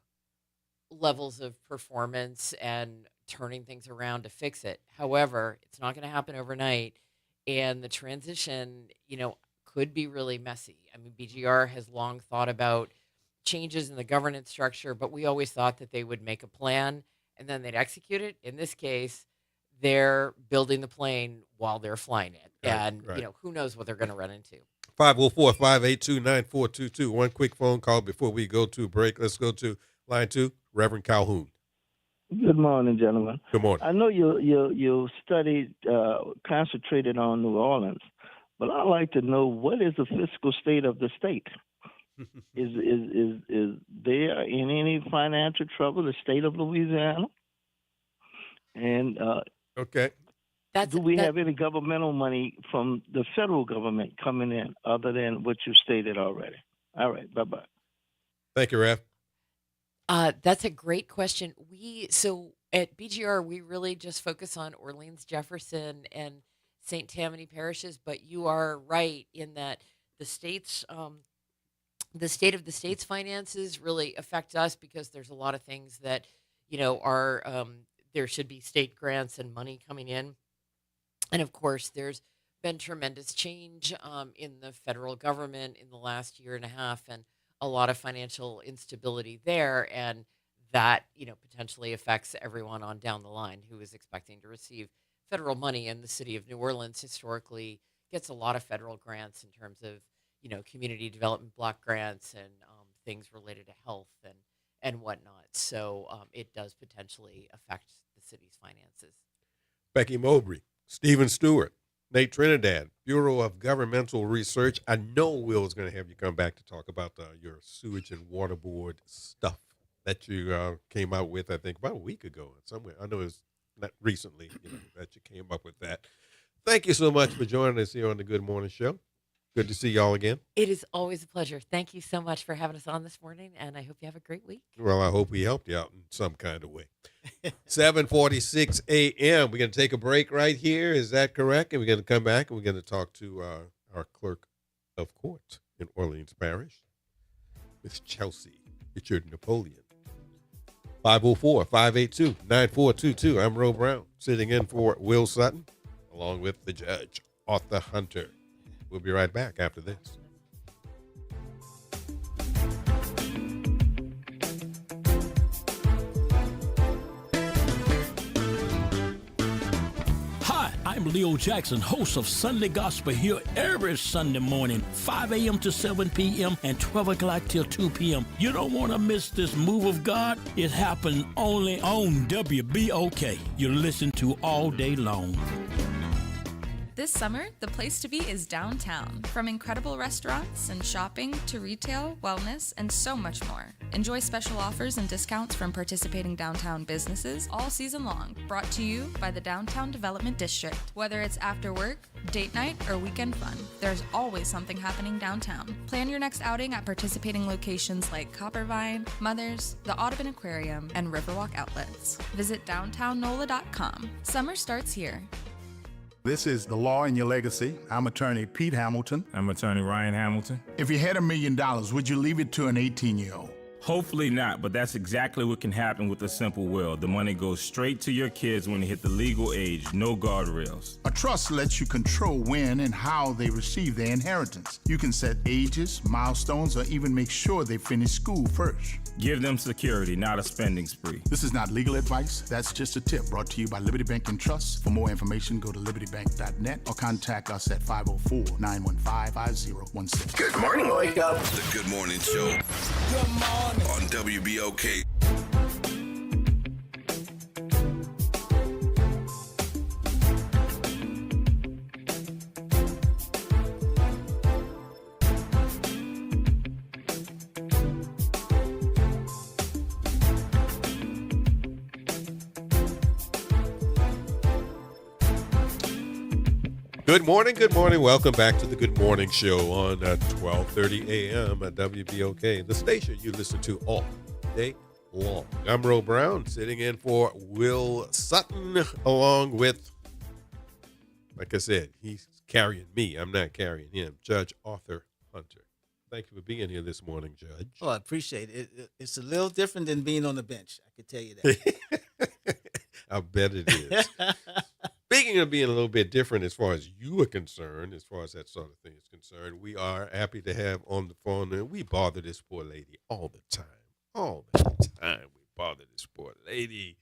levels of performance and turning things around to fix it. However, it's not going to happen overnight, and the transition, could be really messy. I mean, BGR has long thought about changes in the governance structure, but we always thought that they would make a plan and then they'd execute it. In this case, they're building the plane while they're flying it. And, who knows what they're going to run into. 504-582-9422. One quick phone call before we go to break. Let's go to line 2, Reverend Calhoun. Good morning, gentlemen. Good morning. I know you studied, concentrated on New Orleans, but I'd like to know, what is the fiscal state of the state? Is there in any financial trouble, the state of Louisiana? And okay, do we have any governmental money from the federal government coming in other than what you stated already? All right, bye-bye. Thank you, Rev. That's a great question. So at BGR, we really just focus on Orleans, Jefferson, and St. Tammany parishes, but you are right in that the state of the state's finances really affect us, because there's a lot of things that, are, there should be state grants and money coming in. And of course, there's been tremendous change in the federal government in the last year and a half, and a lot of financial instability there. And that, potentially affects everyone on down the line who is expecting to receive federal money. And the city of New Orleans historically gets a lot of federal grants in terms of, community development block grants and things related to health and whatnot. So it does potentially affect the city's finances. Becky Mowbray, Stephen Stewart, Nate Trinidad, Bureau of Governmental Research. I know Will is going to have you come back to talk about your Sewage and Water Board stuff that you came out with, I think, about a week ago somewhere. I know it was not recently that you came up with that. Thank you so much for joining us here on the Good Morning Show. Good to see y'all again. It is always a pleasure. Thank you so much for having us on this morning, and I hope you have a great week. Well, I hope we helped you out in some kind of way. 7:46 a.m. We're going to take a break right here. Is that correct? And we're going to come back, and we're going to talk to our clerk of court in Orleans Parish, Miss Chelsea Richard Napoleon. 504-582-9422. I'm Ro Brown, sitting in for Will Sutton, along with the judge, Arthur Hunter. We'll be right back after this. Hi, I'm Leo Jackson, host of Sunday Gospel here every Sunday morning, 5 a.m. to 7 p.m. and 12 o'clock till 2 p.m. You don't want to miss this move of God. It happens only on WBOK. You listen to all day long. This summer, the place to be is downtown. From incredible restaurants and shopping to retail, wellness, and so much more. Enjoy special offers and discounts from participating downtown businesses all season long. Brought to you by the Downtown Development District. Whether it's after work, date night, or weekend fun, there's always something happening downtown. Plan your next outing at participating locations like Coppervine, Mothers, the Audubon Aquarium, and Riverwalk Outlets. Visit downtownnola.com. Summer starts here. This is The Law in Your Legacy. I'm attorney Pete Hamilton. I'm attorney Ryan Hamilton. If you had $1 million, would you leave it to an 18-year-old? Hopefully not, but that's exactly what can happen with a simple will. The money goes straight to your kids when they hit the legal age, no guardrails. A trust lets you control when and how they receive their inheritance. You can set ages, milestones, or even make sure they finish school first. Give them security, not a spending spree. This is not legal advice. That's just a tip brought to you by Liberty Bank and Trust. For more information, go to libertybank.net or contact us at 504-915-5016. Good morning. Wake up. The Good Morning Show. Good morning. On WBOK. Good morning, good morning. Welcome back to the Good Morning Show on 12:30 a.m. at WBOK, the station you listen to all day long. I'm Ro Brown, sitting in for Will Sutton, along with, like I said, he's carrying me. I'm not carrying him. Judge Arthur Hunter. Thank you for being here this morning, Judge. Oh, I appreciate it. It's a little different than being on the bench. I can tell you that. I bet it is. Speaking of being a little bit different as far as you are concerned, as far as that sort of thing is concerned, we are happy to have on the phone, and we bother this poor lady all the time. All the time we bother this poor lady.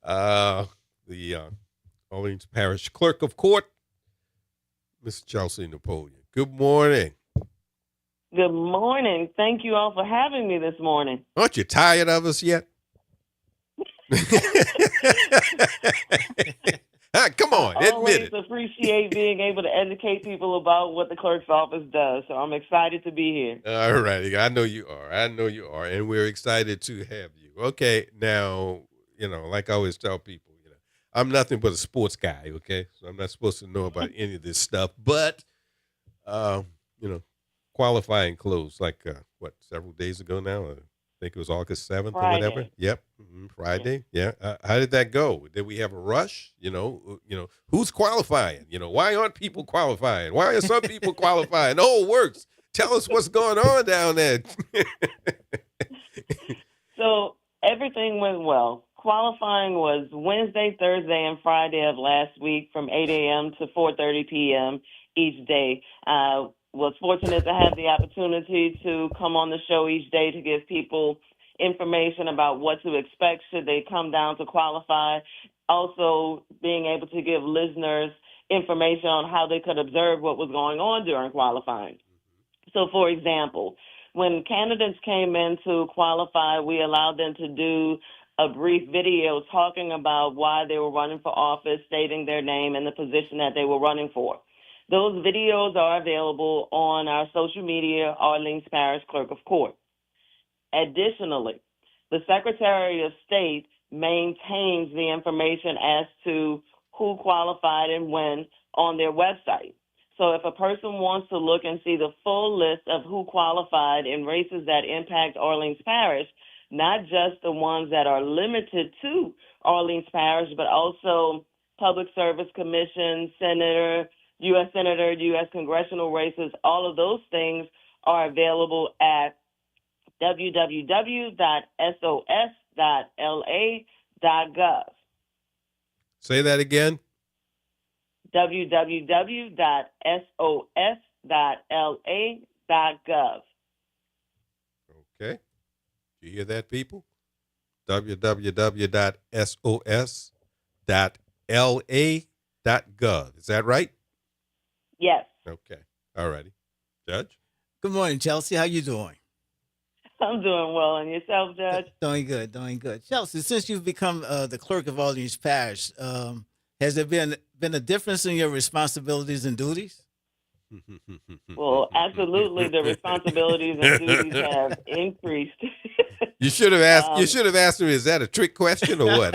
The Orleans Parish Clerk of Court, Miss Chelsea Napoleon. Good morning. Good morning. Thank you all for having me this morning. Aren't you tired of us yet? Come on, admit it. I always appreciate being able to educate people about what the clerk's office does, so I'm excited to be here. All righty. I know you are. And we're excited to have you. Okay, now, like I always tell people, I'm nothing but a sports guy, okay? So I'm not supposed to know about any of this stuff. But, qualifying closed, several days ago now? I think it was August 7th Friday. Or whatever. Yep. Friday. Yeah. How did that go? Did we have a rush? Who's qualifying? Why aren't people qualifying? Why are some people qualifying? Oh, it works. Tell us what's going on down there. So everything went well. Qualifying was Wednesday, Thursday, and Friday of last week from 8 a.m. to 4:30 p.m. each day. Was fortunate to have the opportunity to come on the show each day to give people information about what to expect should they come down to qualify. Also being able to give listeners information on how they could observe what was going on during qualifying. So, for example, when candidates came in to qualify, we allowed them to do a brief video talking about why they were running for office, stating their name and the position that they were running for. Those videos are available on our social media, Orleans Parish Clerk of Court. Additionally, the Secretary of State maintains the information as to who qualified and when on their website. So if a person wants to look and see the full list of who qualified in races that impact Orleans Parish, not just the ones that are limited to Orleans Parish, but also Public Service Commission, Senator, U.S. Senator, U.S. congressional races, all of those things are available at www.sos.la.gov. Say that again. www.sos.la.gov. Okay. Do you hear that, people? www.sos.la.gov. Is that right? Yes. Okay. All righty. Judge? Good morning, Chelsea. How you doing? I'm doing well. And yourself, Judge? Doing good, doing good. Chelsea, since you've become the clerk of Orleans Parish, has there been a difference in your responsibilities and duties? Well, absolutely. The responsibilities and duties have increased. You should have asked. You should have asked her. Is that a trick question or what?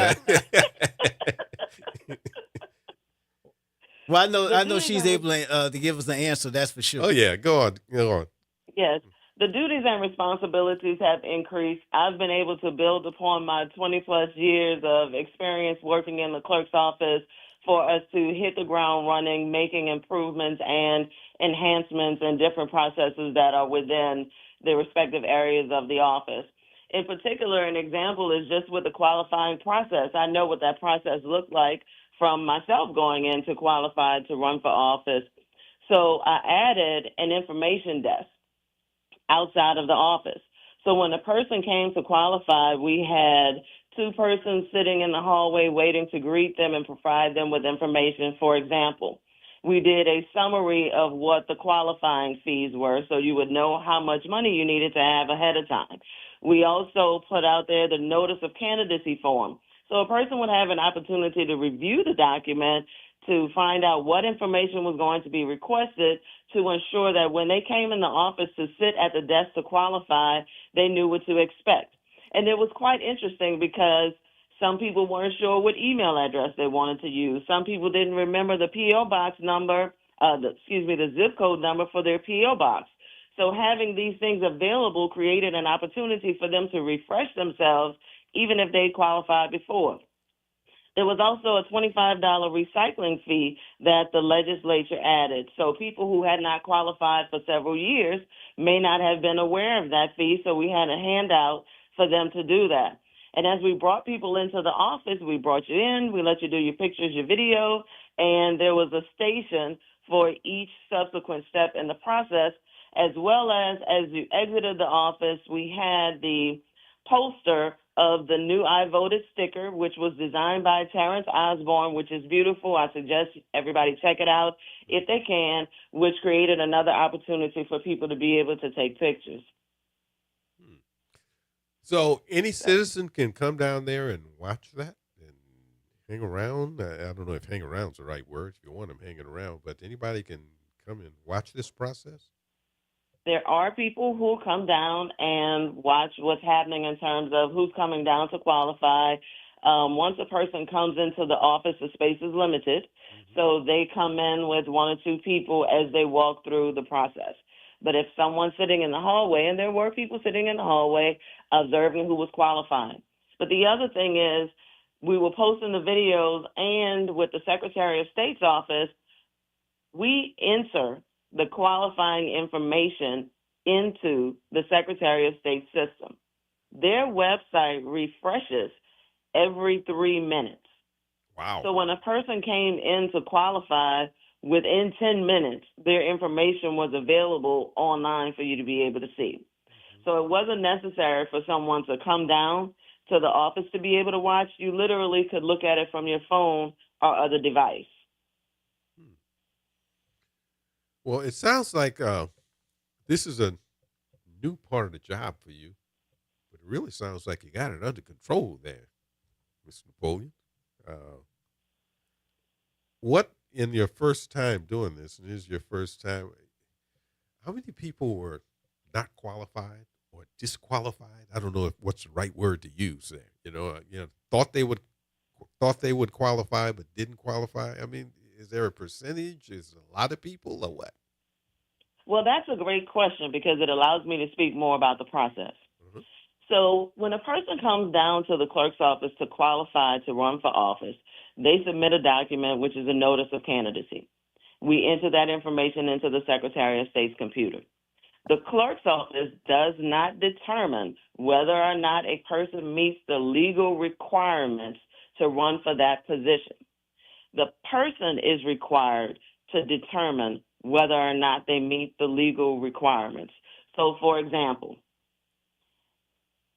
Well, I know she's able to give us an answer. That's for sure. Oh yeah, go on. Yes, the duties and responsibilities have increased. I've been able to build upon my 20-plus years of experience working in the clerk's office for us to hit the ground running, making improvements and enhancements in different processes that are within the respective areas of the office. In particular, an example is just with the qualifying process. I know what that process looked like from myself going in to qualify to run for office. So I added an information desk outside of the office. So when a person came to qualify, we had two persons sitting in the hallway waiting to greet them and provide them with information. For example, we did a summary of what the qualifying fees were so you would know how much money you needed to have ahead of time. We also put out there the notice of candidacy form. So a person would have an opportunity to review the document to find out what information was going to be requested to ensure that when they came in the office to sit at the desk to qualify, they knew what to expect. And it was quite interesting because some people weren't sure what email address they wanted to use. Some people didn't remember the P.O. box number, the zip code number for their P.O. box. So having these things available created an opportunity for them to refresh themselves even if they qualified before. There was also a $25 recycling fee that the legislature added. So people who had not qualified for several years may not have been aware of that fee, so we had a handout for them to do that. And as we brought people into the office, we brought you in, we let you do your pictures, your video, and there was a station for each subsequent step in the process, as well as you exited the office, we had the poster of the new I Voted sticker, which was designed by Terrence Osborne, which is beautiful. I suggest everybody check it out if they can, which created another opportunity for people to be able to take pictures. So any citizen can come down there and watch that and hang around. I don't know if hang around is the right word. If you want them hanging around, but anybody can come and watch this process. There are people who come down and watch what's happening in terms of who's coming down to qualify. Once a person comes into the office, the space is limited. So they come in with one or two people as they walk through the process. But if someone's sitting in the hallway, and there were people sitting in the hallway observing who was qualifying. But the other thing is we were posting the videos, and with the Secretary of State's office, we enter the qualifying information into the Secretary of State system. Their website refreshes every 3 minutes. Wow. So when a person came in to qualify, within 10 minutes, their information was available online for you to be able to see. So it wasn't necessary for someone to come down to the office to be able to watch. You literally could look at it from your phone or other device. Well, it sounds like this is a new part of the job for you, but it really sounds like you got it under control there, Mr. Napoleon. What, in your first time doing this, and this is your first time, how many people were not qualified or disqualified? I don't know what's the right word to use there. Thought they would qualify but didn't qualify. I mean, is there a percentage? Is it a lot of people or what? Well, that's a great question because it allows me to speak more about the process. So when a person comes down to the clerk's office to qualify to run for office, they submit a document, which is a notice of candidacy. We enter that information into the Secretary of State's computer. The clerk's office does not determine whether or not a person meets the legal requirements to run for that position. The person is required to determine whether or not they meet the legal requirements. So, for example,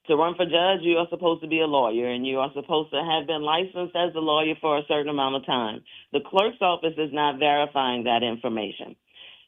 to run for judge, you are supposed to be a lawyer, and you are supposed to have been licensed as a lawyer for a certain amount of time. The clerk's office is not verifying that information.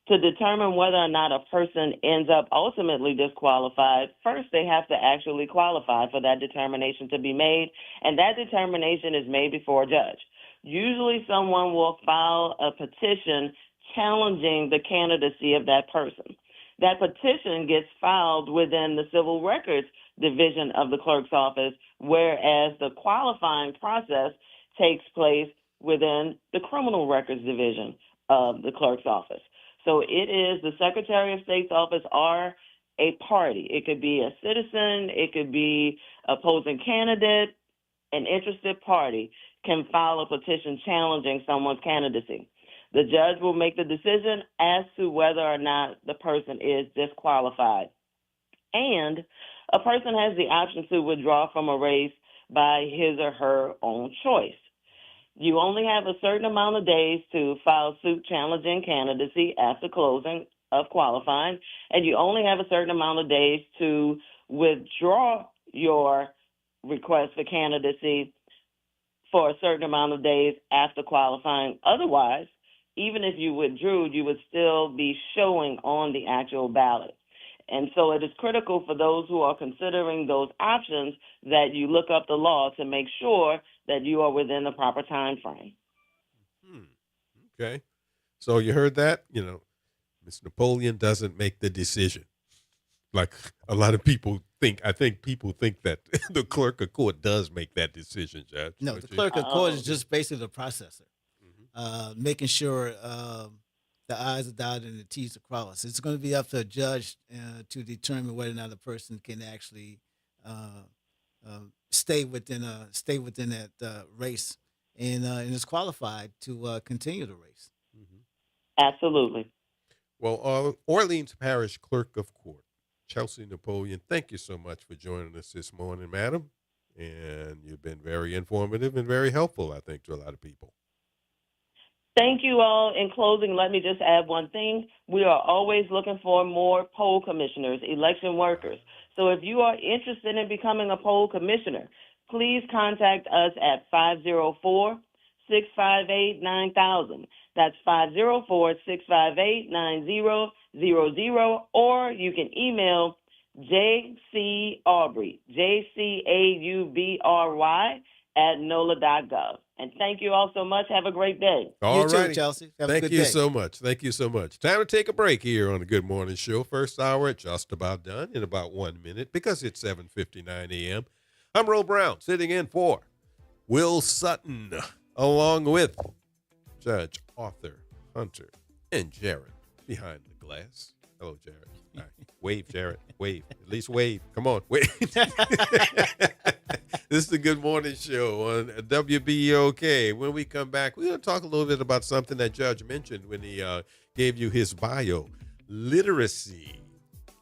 To determine whether or not a person ends up ultimately disqualified, first they have to actually qualify for that determination to be made, and that determination is made before a judge. Usually someone will file a petition challenging the candidacy of that person. That petition gets filed within the Civil Records Division of the clerk's office, whereas the qualifying process takes place within the Criminal Records Division of the clerk's office. So it is the Secretary of State's office or a party. It could be a citizen, it could be opposing candidate, an interested party can file a petition challenging someone's candidacy. The judge will make the decision as to whether or not the person is disqualified. And a person has the option to withdraw from a race by his or her own choice. You only have a certain amount of days to file suit challenging candidacy after closing of qualifying, and you only have a certain amount of days to withdraw your request for candidacy for a certain amount of days after qualifying. Otherwise, even if you withdrew, you would still be showing on the actual ballot. And so it is critical for those who are considering those options that you look up the law to make sure that you are within the proper time frame. Okay. So you heard that? Ms. Napoleon doesn't make the decision. Like a lot of people think. I think people think that the clerk of court does make that decision, Judge. No, the clerk of court is just basically the processor, making sure the I's are dotted and the T's are crossed. It's going to be up to a judge to determine whether or not a person can actually stay within that race and is qualified to continue the race. Absolutely. Well, Orleans Parish Clerk of Court, Chelsea Napoleon, thank you so much for joining us this morning, madam. And you've been very informative and very helpful, I think, to a lot of people. Thank you all. In closing, let me just add one thing. We are always looking for more poll commissioners, election workers. So if you are interested in becoming a poll commissioner, please contact us at 504-658-9000. That's 504-658-9000, or you can email JC Aubry, JCAUBRY at NOLA.gov. And thank you all so much. Have a great day. All right, Chelsea. Have a Thank good you day. so much. Thank you so much. Time to take a break here on the Good Morning Show. First hour just about done in about 1 minute because it's 7:59 a.m. I'm Ro Brown, sitting in for Will Sutton, along with Judge Arthur Hunter and Jared behind the glass. Hello, Jared. All right. Wave, Jared. Wave. At least wave. Come on, wave. This is the Good Morning Show on WBOK. When we come back, we're going to talk a little bit about something that Judge mentioned when he gave you his bio, literacy.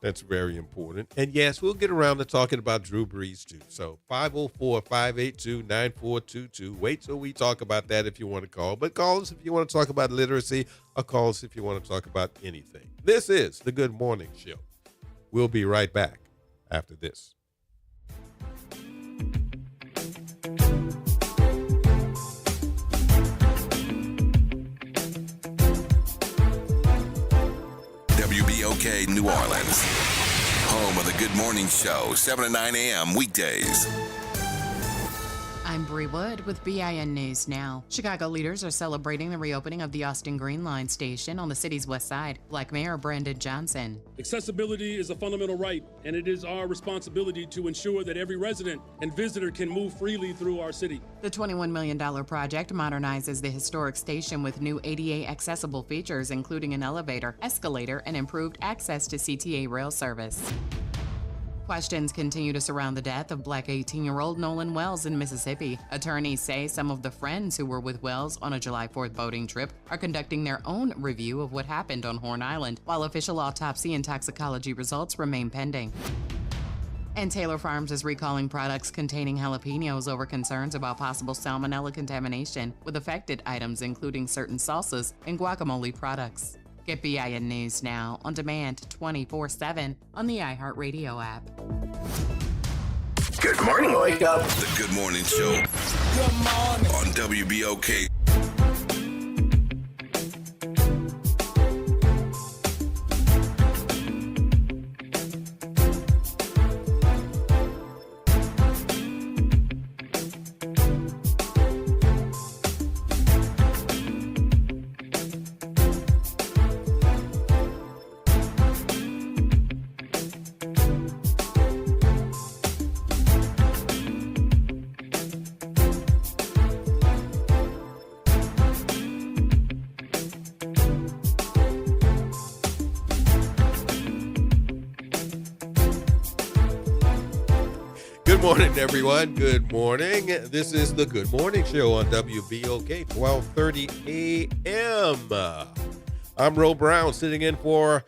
That's very important. And yes, we'll get around to talking about Drew Brees too. So 504-582-9422. Wait till we talk about that if you want to call. But call us if you want to talk about literacy, or call us if you want to talk about anything. This is the Good Morning Show. We'll be right back after this. WBOK New Orleans, home of the Good Morning Show, 7 to 9 a.m. weekdays. I'm Bree Wood with BIN News Now. Chicago leaders are celebrating the reopening of the Austin Green Line station on the city's west side. Black Mayor Brandon Johnson. Accessibility is a fundamental right, and it is our responsibility to ensure that every resident and visitor can move freely through our city. The $21 million project modernizes the historic station with new ADA accessible features, including an elevator, escalator, and improved access to CTA rail service. Questions continue to surround the death of Black 18-year-old Nolan Wells in Mississippi. Attorneys say some of the friends who were with Wells on a July 4th boating trip are conducting their own review of what happened on Horn Island, while official autopsy and toxicology results remain pending. And Taylor Farms is recalling products containing jalapenos over concerns about possible salmonella contamination with affected items including certain salsas and guacamole products. Get BIN News now on demand 24/7 on the iHeartRadio app. Good morning, wake up. The Good Morning Show. Good morning. On WBOK. Good morning, everyone. Good morning. This is the Good Morning Show on WBOK, 1230 a.m. I'm Ro Brown, sitting in for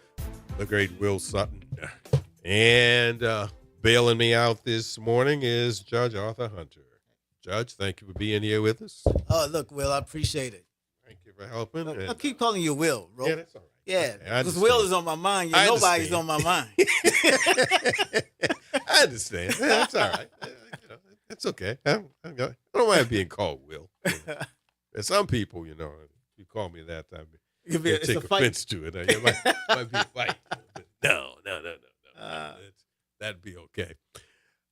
the great Will Sutton. And bailing me out this morning is Judge Arthur Hunter. Judge, thank you for being here with us. Oh, look, Will, I appreciate it. Thank you for helping. I'll keep calling you Will, Ro. Yeah, that's all right. Yeah, I because Will is on my mind. I Nobody's understand. on my mind. I understand. That's all right. It's okay. I don't mind being called Will. There's some people, if you call me that, I It's take a fight. offense to it. It might be a fight. No. That'd be okay.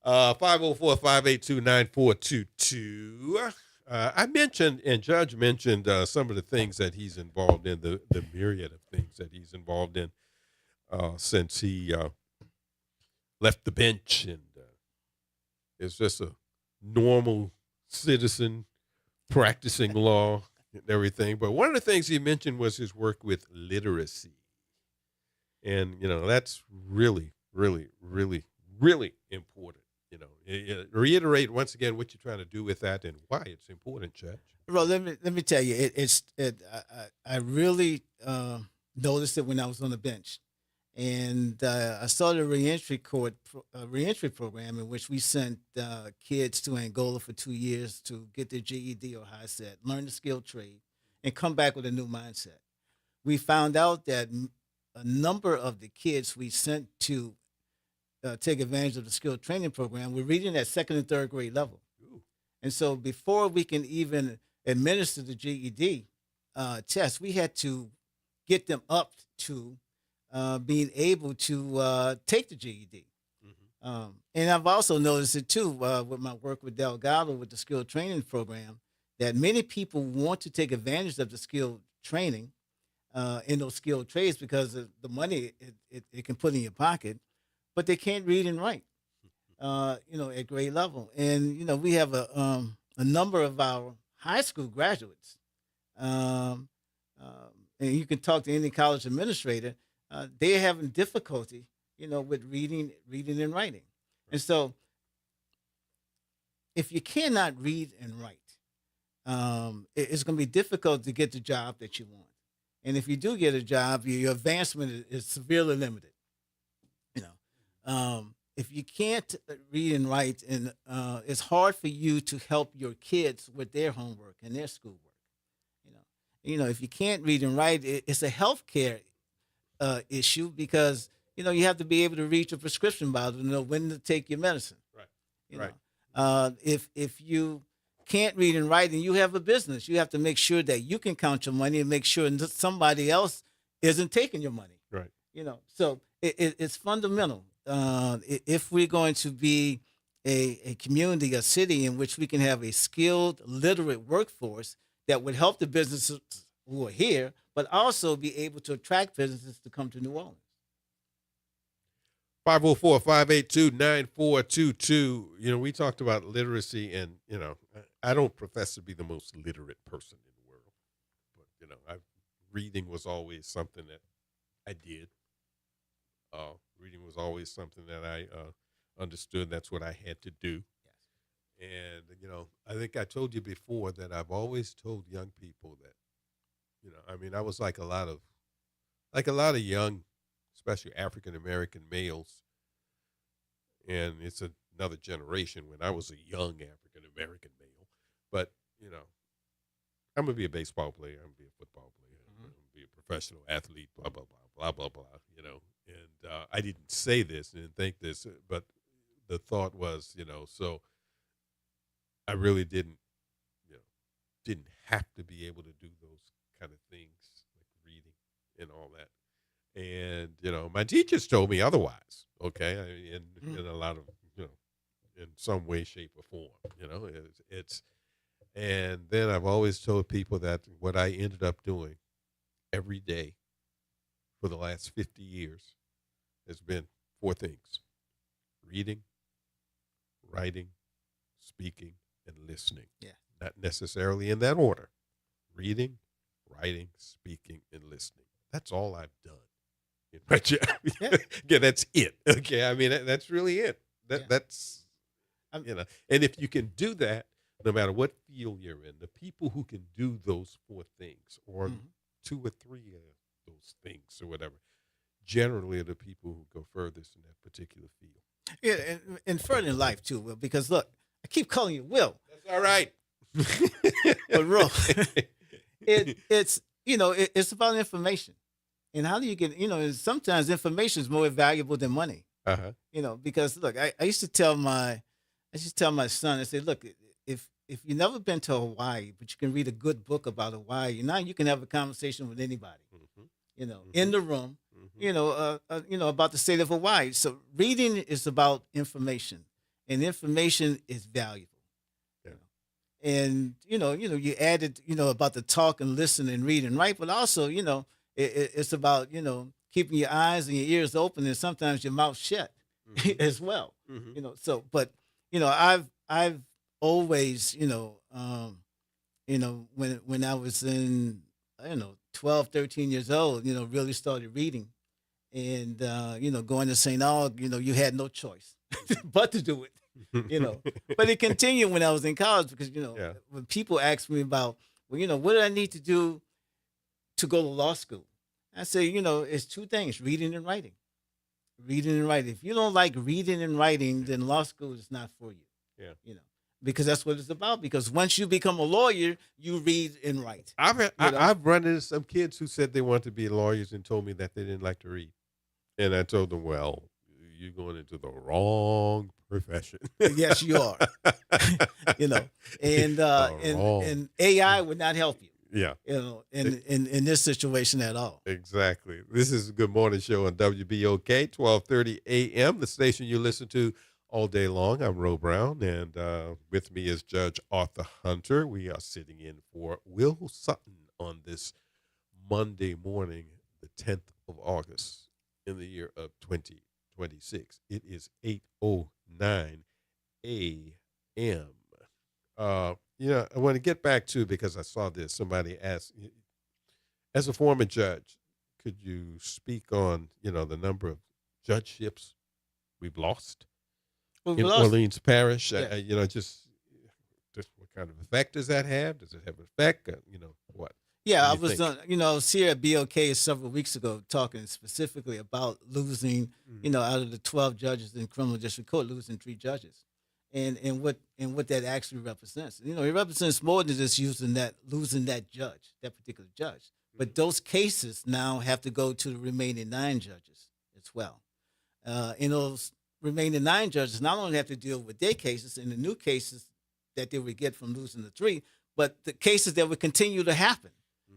504-582-9422. I mentioned, and Judge mentioned some of the things that he's involved in, the myriad of things that he's involved in since he left the bench and is just a normal citizen practicing law and everything. But one of the things he mentioned was his work with literacy. And, that's really, really, really, really important. Reiterate once again what you're trying to do with that and why it's important, Judge. Bro, let me tell you, I really noticed it when I was on the bench, and I started a reentry program in which we sent kids to Angola for 2 years to get their GED or high set, learn the skilled trade, and come back with a new mindset. We found out that a number of the kids we sent to take advantage of the skilled training program were reading at second and third grade level. Ooh. And so before we can even administer the GED test, we had to get them up to being able to take the GED. Mm-hmm. And I've also noticed it too with my work with Delgado with the skilled training program, that many people want to take advantage of the skilled training in those skilled trades because of the money it can put in your pocket, but they can't read and write, at grade level. And, we have a number of our high school graduates, and you can talk to any college administrator, they're having difficulty, with reading and writing. And so if you cannot read and write, it's going to be difficult to get the job that you want. And if you do get a job, your advancement is severely limited. If you can't read and write, and it's hard for you to help your kids with their homework and their schoolwork. If you can't read and write, it's a healthcare issue because you have to be able to read your prescription bottle to know when to take your medicine. Right. If you can't read and write and you have a business, you have to make sure that you can count your money and make sure that somebody else isn't taking your money. Right. So it's fundamental. If we're going to be a community, a city in which we can have a skilled, literate workforce that would help the businesses who are here, but also be able to attract businesses to come to New Orleans. 504-582-9422. We talked about literacy, and, I don't profess to be the most literate person in the world. But, reading was always something that I did. Reading was always something that I understood. That's what I had to do. Yes. And, I think I told you before that I've always told young people that, I was like a lot of young, especially African-American males, and it's another generation when I was a young African American male. But I'm gonna be a baseball player. I'm gonna be a football player. I'm gonna be a professional athlete. Blah blah blah blah blah blah. And I didn't say this, didn't think this, but the thought was, so I really didn't have to be able to do those kind of things like reading and all that. And my teachers told me otherwise. Okay, in a lot of in some way, shape, or form. It's and then I've always told people that what I ended up doing every day for the last 50 years has been 4 things: reading, writing, speaking, and listening. Yeah. Not necessarily in that order. Reading, writing, speaking, and listening. That's all I've done in my job. Yeah, that's it. Okay, I mean that's really it. That's and if you can do that, no matter what field you're in, the people who can do those 4 things, or 2 or 3 of those things, or whatever, generally are the people who go furthest in that particular field. Yeah, and further in life too, Will, because look, I keep calling you Will. That's all right. But Ro, it's about information. And how do you get, and sometimes information is more valuable than money. Because look, I used to tell my son, I said, look, if you've never been to Hawaii, but you can read a good book about Hawaii, now you can have a conversation with anybody, in the room, about the state of Hawaii. So reading is about information, and information is valuable. And you added about the talk and listen and read and write, but also it's about keeping your eyes and your ears open and sometimes your mouth shut as well. So but I've always when I was in 12, 13 years old, really started reading and going to St. Aug, you had no choice but to do it. But it continued when I was in college because when people ask me about what do I need to do to go to law school, I say it's 2 things: reading and writing. Reading and writing. If you don't like reading and writing, then law school is not for you. Because that's what it's about. Because once you become a lawyer, you read and write. I've run into some kids who said they wanted to be lawyers and told me that they didn't like to read, and I told them, well, you're going into the wrong profession. Yes, you are. And AI would not help you. Yeah. In this situation at all. Exactly. This is a Good Morning Show on WBOK, 1230 a.m., the station you listen to all day long. I'm Ro Brown, and with me is Judge Arthur Hunter. We are sitting in for Will Sutton on this Monday morning, the 10th of August in the year of 2026. It is 8:09 a.m. I want to get back to, because I saw this, somebody asked, as a former judge, could you speak on, the number of judgeships we've lost in Orleans Parish? Just what kind of effect does that have? Does it have an effect? What? Yeah, I was here at BOK several weeks ago talking specifically about losing, out of the 12 judges in criminal district court, losing 3 judges. And what that actually represents. It represents more than just losing that particular judge. But those cases now have to go to the remaining 9 judges as well. And those remaining 9 judges not only have to deal with their cases and the new cases that they would get from losing the 3, but the cases that would continue to happen.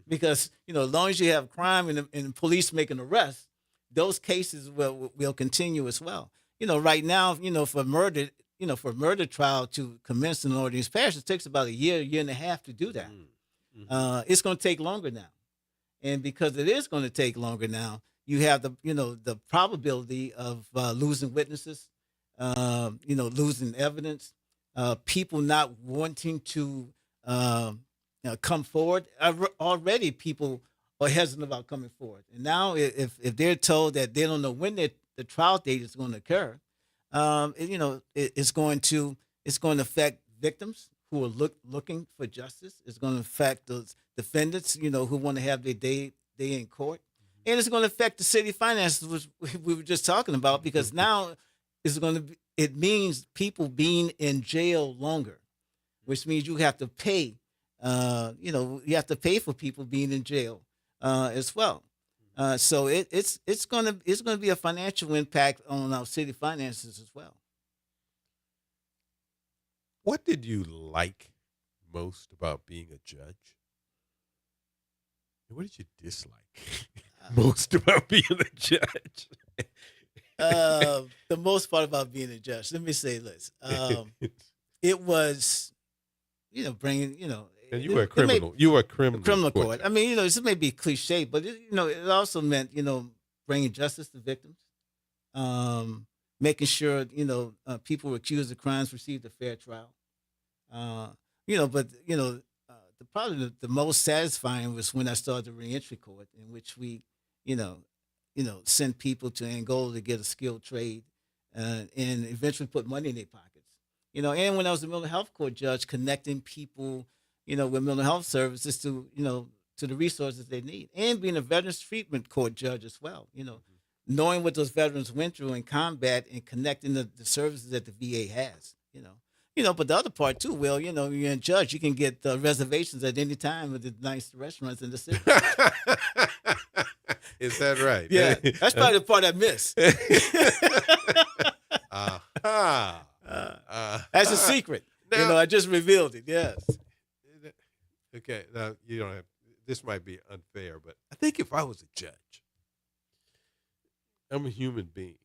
Because, as long as you have crime and police making arrests, those cases will continue as well. Right now, for murder trial to commence in Orleans Parish, it takes about a year and a half to do that. It's going to take longer now. And because it is going to take longer now, you have the probability of losing witnesses, losing evidence, people not wanting to come forward. Already people are hesitant about coming forward. And now if they're told that they don't know when the trial date is going to occur, it's going to affect victims who are looking for justice. It's going to affect those defendants, who want to have their day in court. And it's going to affect the city finances, which we were just talking about, because now it's going to it means people being in jail longer, which means you have to pay. You have to pay for people being in jail as well. So it's gonna be a financial impact on our city finances as well. What did you like most about being a judge? And what did you dislike most about being a judge? The most part about being a judge, let me say this. It was, bringing, And you were a criminal. You were a criminal. Criminal court. I mean, this may be cliche, but it also meant, bringing justice to victims, making sure, people accused of crimes received a fair trial. Probably the most satisfying was when I started the reentry court, in which we, send people to Angola to get a skilled trade, and eventually put money in their pockets. And when I was a mental health court judge, connecting people, with mental health services to, to the resources they need, and being a veterans treatment court judge as well. Knowing what those veterans went through in combat and connecting the services that the VA has. But the other part too, Will, you're a judge, you can get reservations at any time at the nice restaurants in the city. Is that right? Yeah, that's probably the part I miss. That's a secret. Now, I just revealed it. Yes. Okay, now you don't have. This might be unfair, but I think if I was a judge, I'm a human being,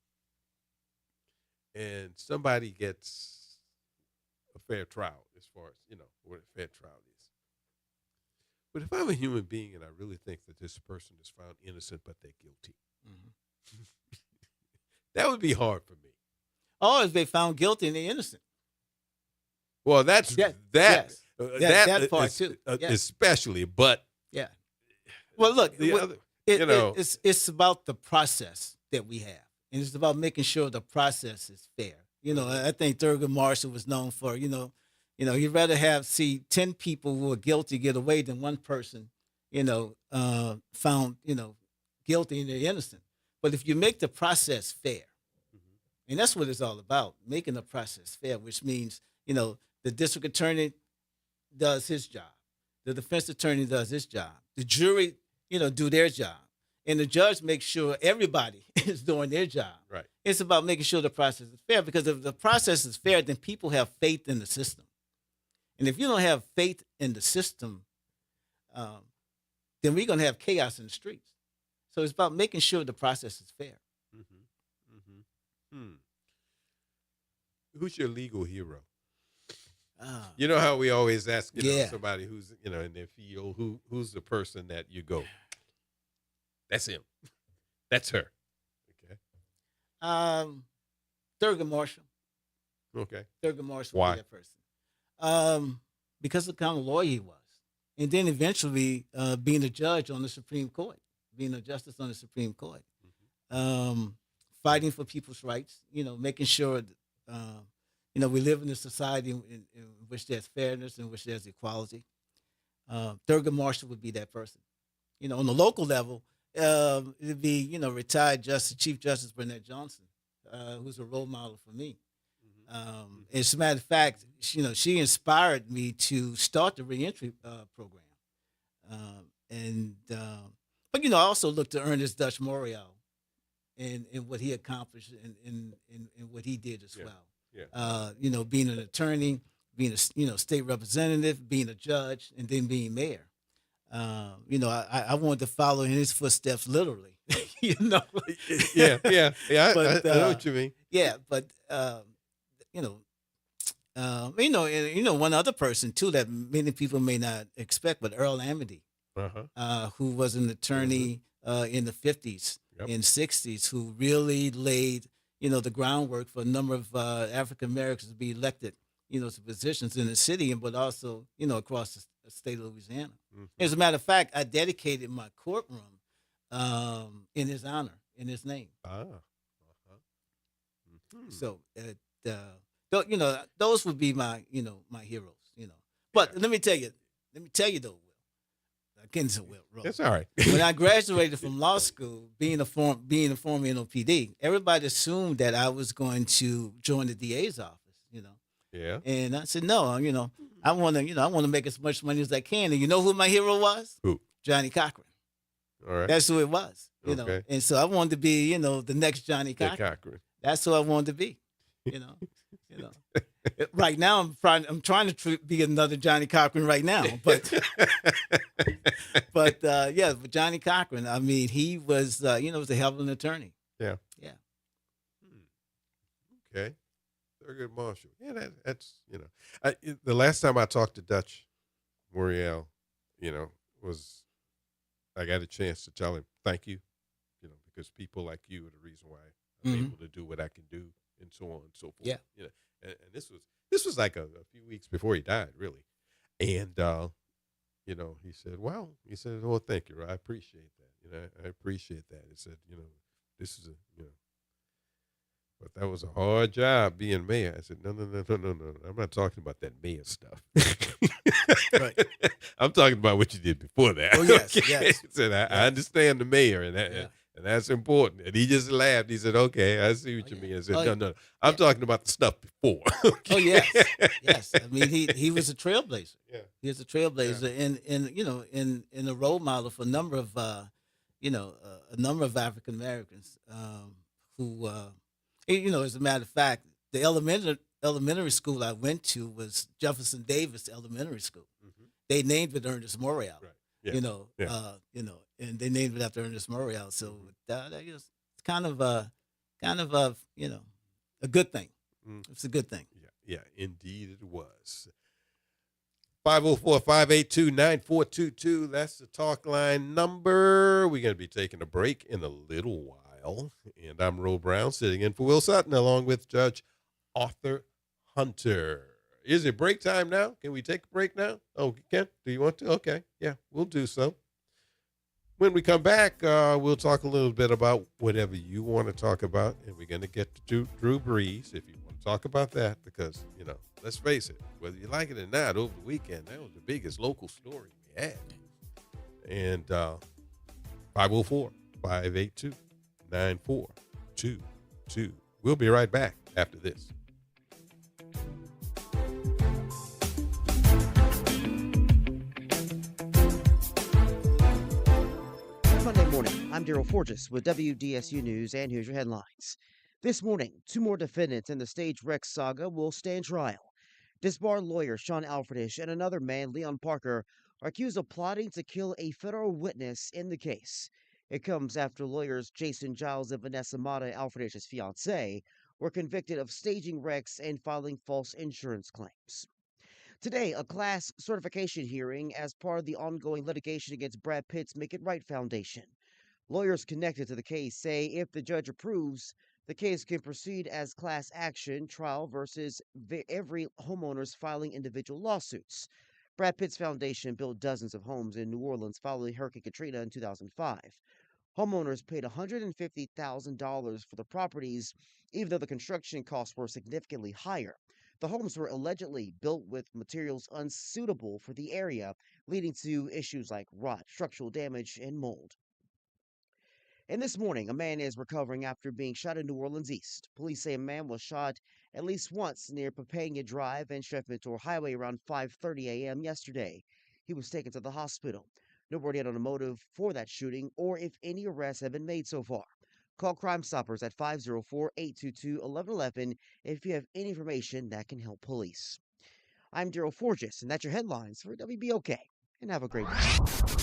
and somebody gets a fair trial, as far as what a fair trial is. But if I'm a human being and I really think that this person is found innocent but they're guilty, that would be hard for me. Or if they found guilty and they're innocent. Well, that's that part too, especially. But yeah. Well, look, it's about the process that we have, and it's about making sure the process is fair. I think Thurgood Marshall was known for, he'd rather see 10 people who are guilty get away than one person, found, guilty and they're innocent. But if you make the process fair, and that's what it's all about, making the process fair, which means, the district attorney does his job, the defense attorney does his job, the jury, do their job, and the judge makes sure everybody is doing their job. Right. It's about making sure the process is fair, because if the process is fair, then people have faith in the system. And if you don't have faith in the system, then we're going to have chaos in the streets. So it's about making sure the process is fair. Who's your legal hero? You know how we always ask somebody who's in their field, who's the person that you go, that's him, that's her. Okay. Thurgood Marshall. Okay. Thurgood Marshall. Why? Was that person. Because of the kind of lawyer he was, and then eventually being a judge on the Supreme Court, being a justice on the Supreme Court, fighting for people's rights. Making sure that, we live in a society in which there's fairness, in which there's equality. Thurgood Marshall would be that person. On the local level, it'd be, retired Chief Justice Burnett Johnson, who's a role model for me. As a matter of fact, she inspired me to start the reentry program. But I also looked to Ernest Dutch Morial and what he accomplished and what he did as well. Yeah. Being an attorney, being a state representative, being a judge, and then being mayor. I wanted to follow in his footsteps literally. Yeah. But, I know what you mean. Yeah, but one other person too that many people may not expect, but Earl Amity, who was an attorney in the 50s and 60s, who really laid the groundwork for a number of African Americans to be elected, to positions in the city, but also across the state of Louisiana. As a matter of fact, I dedicated my courtroom in his honor, in his name. So, those would be my, my heroes. But let me tell you though, getting to Will. That's all right. When I graduated from law school, being a former NOPD, everybody assumed that I was going to join the DA's office. Yeah. And I said, no, I want to make as much money as I can. And you know who my hero was? Who? Johnny Cochran. All right. That's who it was. Okay. And so I wanted to be, the next Johnny Cochran. That's who I wanted to be. Right now, I'm trying to be another Johnny Cochran right now, but but Johnny Cochran. I mean, he was was a hell of an attorney. Yeah. Yeah. Okay. Thurgood Marshall. Yeah, that's the last time I talked to Dutch Morial, was I got a chance to tell him thank you, because people like you are the reason why I'm able to do what I can do, and so on and so forth. Yeah. And this was like a few weeks before he died, really. And he said, well, thank you, Roy. I appreciate that. I appreciate that. He said, this is but that was a hard job being mayor. I said, no. I'm not talking about that mayor stuff. Right. I'm talking about what you did before that. Oh, yes, Okay? yes. He said, I understand the mayor, and that's important. And he just laughed. He said, okay, I see what you mean. I said, no. I'm talking about the stuff before. Oh, yes. Yes. I mean, he was a trailblazer. Yeah. He was a trailblazer and a role model for a number of, African Americans who, as a matter of fact, the elementary school I went to was Jefferson Davis Elementary School. Mm-hmm. They named it Ernest Morial. Right. Yeah. And they named it after Ernest Morial. So that is kind of a good thing. It's a good thing. Yeah, indeed it was. 504-582-9422. That's the talk line number. We're going to be taking a break in a little while. And I'm Ro Brown, sitting in for Will Sutton, along with Judge Arthur Hunter. Is it break time now? Can we take a break now? Oh, Ken, do you want to? Okay. Yeah, we'll do so. When we come back, we'll talk a little bit about whatever you want to talk about. And we're going to get to Drew Brees, if you want to talk about that, because, let's face it, whether you like it or not, over the weekend, that was the biggest local story we had. And 504-582-9422. We'll be right back after this. Monday morning, I'm Daryl Forges with WDSU News, and here's your headlines. This morning, 2 more defendants in the stage wreck saga will stand trial. Disbarred lawyer Sean Alfredish and another man, Leon Parker, are accused of plotting to kill a federal witness in the case. It comes after lawyers Jason Giles and Vanessa Mata, Alfredish's fiancée, were convicted of staging wrecks and filing false insurance claims. Today, a class certification hearing as part of the ongoing litigation against Brad Pitt's Make It Right Foundation. Lawyers connected to the case say if the judge approves, the case can proceed as class action trial versus every homeowners filing individual lawsuits. Brad Pitt's foundation built dozens of homes in New Orleans following Hurricane Katrina in 2005. Homeowners paid $150,000 for the properties, even though the construction costs were significantly higher. The homes were allegedly built with materials unsuitable for the area, leading to issues like rot, structural damage, and mold. And this morning, a man is recovering after being shot in New Orleans East. Police say a man was shot at least once near Papania Drive and Chef-Mentor Highway around 5:30 a.m. yesterday. He was taken to the hospital. No word yet on a motive for that shooting or if any arrests have been made so far. Call Crime Stoppers at 504-822-1111 if you have any information that can help police. I'm Daryl Forges, and that's your headlines for WBOK. And have a great day.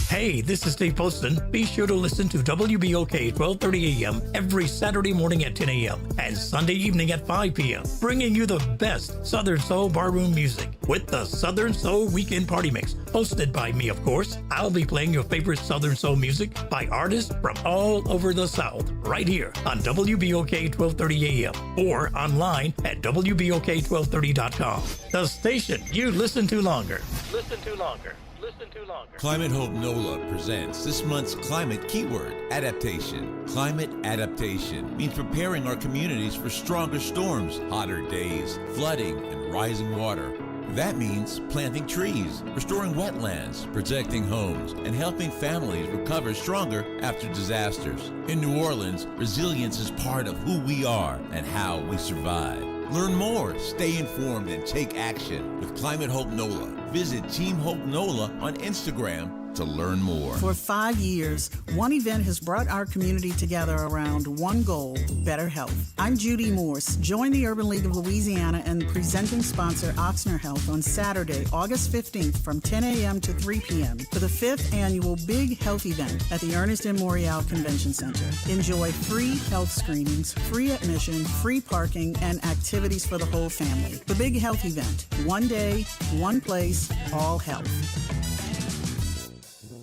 Hey, this is Dave Poston. Be sure to listen to WBOK 1230 a.m. every Saturday morning at 10 a.m. and Sunday evening at 5 p.m. bringing you the best Southern Soul barroom music with the Southern Soul Weekend Party Mix, hosted by me, of course. I'll be playing your favorite Southern Soul music by artists from all over the South right here on WBOK 1230 a.m. or online at WBOK1230.com. The station you listen to longer. Listen to longer. Listen to longer. Climate Hope NOLA presents this month's climate keyword, adaptation. Climate adaptation means preparing our communities for stronger storms, hotter days, flooding, and rising water. That means planting trees, restoring wetlands, protecting homes, and helping families recover stronger after disasters. In New Orleans, resilience is part of who we are and how we survive. Learn more, stay informed, and take action with Climate Hope NOLA. Visit Team Hope NOLA on Instagram to learn more. For 5 years, one event has brought our community together around one goal: better health. I'm Judy Morse. Join the Urban League of Louisiana and presenting sponsor Oxner Health on Saturday, August 15th from 10 a.m. to 3 p.m. for the 5th annual Big Health event at the Ernest M. Morial Convention Center. Enjoy free health screenings, free admission, free parking, and activities for the whole family. The Big Health event. One day, one place, all health.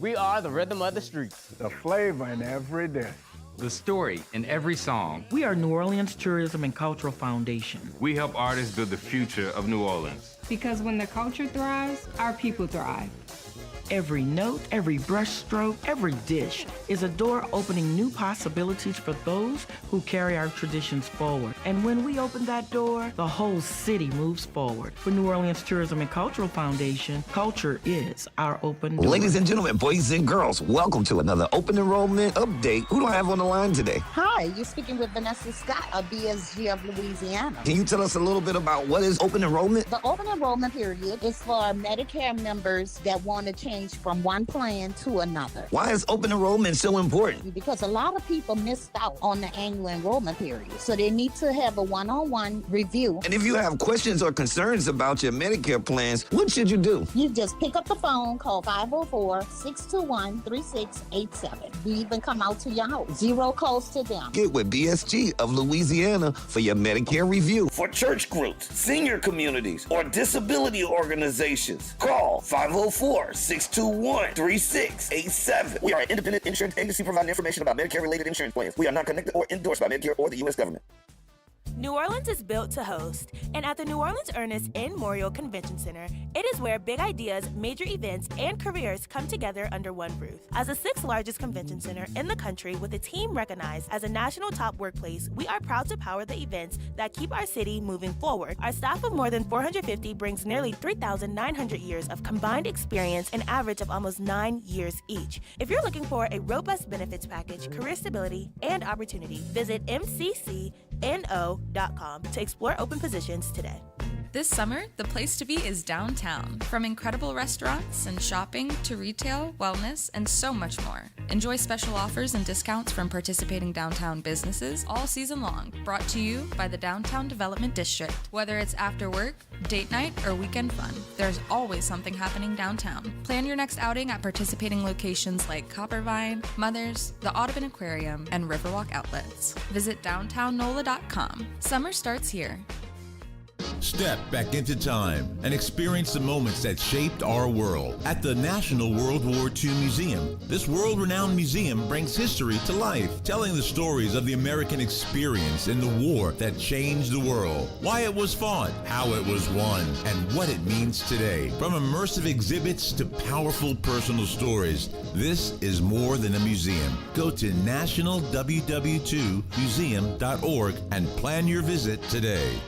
We are the rhythm of the streets. The flavor in every dish. The story in every song. We are New Orleans Tourism and Cultural Foundation. We help artists build the future of New Orleans. Because when the culture thrives, our people thrive. Every note, every brushstroke, every dish is a door opening new possibilities for those who carry our traditions forward. And when we open that door, the whole city moves forward. For New Orleans Tourism and Cultural Foundation, culture is our open door. Ladies and gentlemen, boys and girls, welcome to another open enrollment update. Who do I have on the line today? Hi, you're speaking with Vanessa Scott of BSG of Louisiana. Can you tell us a little bit about what is open enrollment? The open enrollment period is for Medicare members that want to change from one plan to another. Why is open enrollment so important? Because a lot of people missed out on the annual enrollment period. So they need to have a one-on-one review. And if you have questions or concerns about your Medicare plans, what should you do? You just pick up the phone, call 504-621-3687. We even come out to your house. Zero cost to them. Get with BSG of Louisiana for your Medicare review. For church groups, senior communities, or disability organizations, call 504-621-3687. We are an independent insurance agency providing information about Medicare-related insurance plans. We are not connected or endorsed by Medicare or the U.S. government. New Orleans is built to host, and at the New Orleans Ernest N. Morial Convention Center, it is where big ideas, major events, and careers come together under one roof. As the 6th largest convention center in the country with a team recognized as a national top workplace, we are proud to power the events that keep our city moving forward. Our staff of more than 450 brings nearly 3,900 years of combined experience, an average of almost 9 years each. If you're looking for a robust benefits package, career stability, and opportunity, visit mccno.com to explore open positions today. This summer, the place to be is downtown. From incredible restaurants and shopping to retail, wellness, and so much more. Enjoy special offers and discounts from participating downtown businesses all season long. Brought to you by the Downtown Development District. Whether it's after work, date night, or weekend fun, there's always something happening downtown. Plan your next outing at participating locations like Coppervine, Mothers, the Audubon Aquarium, and Riverwalk Outlets. Visit downtownnola.com. Summer starts here. Step back into time and experience the moments that shaped our world at the National World War II Museum. This world-renowned museum brings history to life, telling the stories of the American experience in the war that changed the world, why it was fought, how it was won, and what it means today. From immersive exhibits to powerful personal stories, this is more than a museum. Go to nationalww2museum.org and plan your visit today.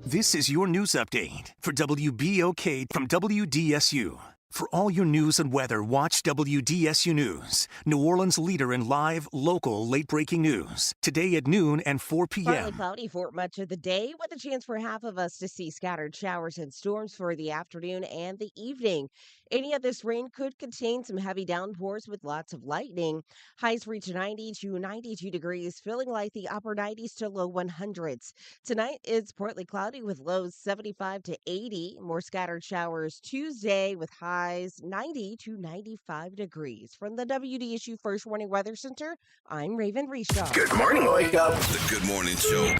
This is your news update for WBOK from WDSU. For all your news and weather, watch WDSU News, New Orleans' leader in live, local, late-breaking news. Today at noon and 4 p.m. Partly cloudy for much of the day, with a chance for half of us to see scattered showers and storms for the afternoon and the evening. Any of this rain could contain some heavy downpours with lots of lightning. Highs reach 90 to 92 degrees, feeling like the upper 90s to low 100s. Tonight, it's partly cloudy with lows 75 to 80. More scattered showers Tuesday with highs 90 to 95 degrees. From the WDSU First Warning Weather Center, I'm Raven Reshaw. Good morning, wake up. The Good Morning Show.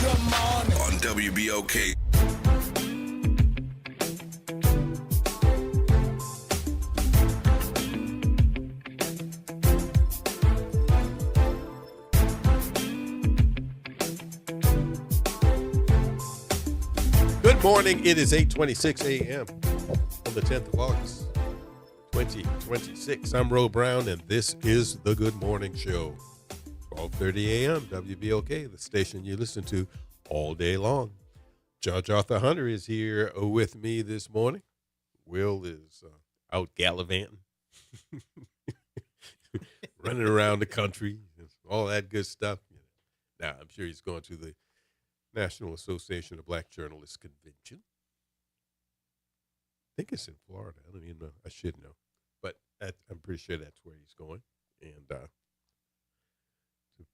Good morning. On WBOK. Good morning. It is 8:26 a.m. on the 10th of August, 2026. I'm Ro Brown, and this is the Good Morning Show. 12:30 a.m. WBOK, the station you listen to all day long. Judge Arthur Hunter is here with me this morning. Will is out gallivanting, running around the country, all that good stuff. Now, I'm sure he's going to the National Association of Black Journalists Convention. I think it's in Florida. I don't even know. I should know. But I'm pretty sure that's where he's going. And to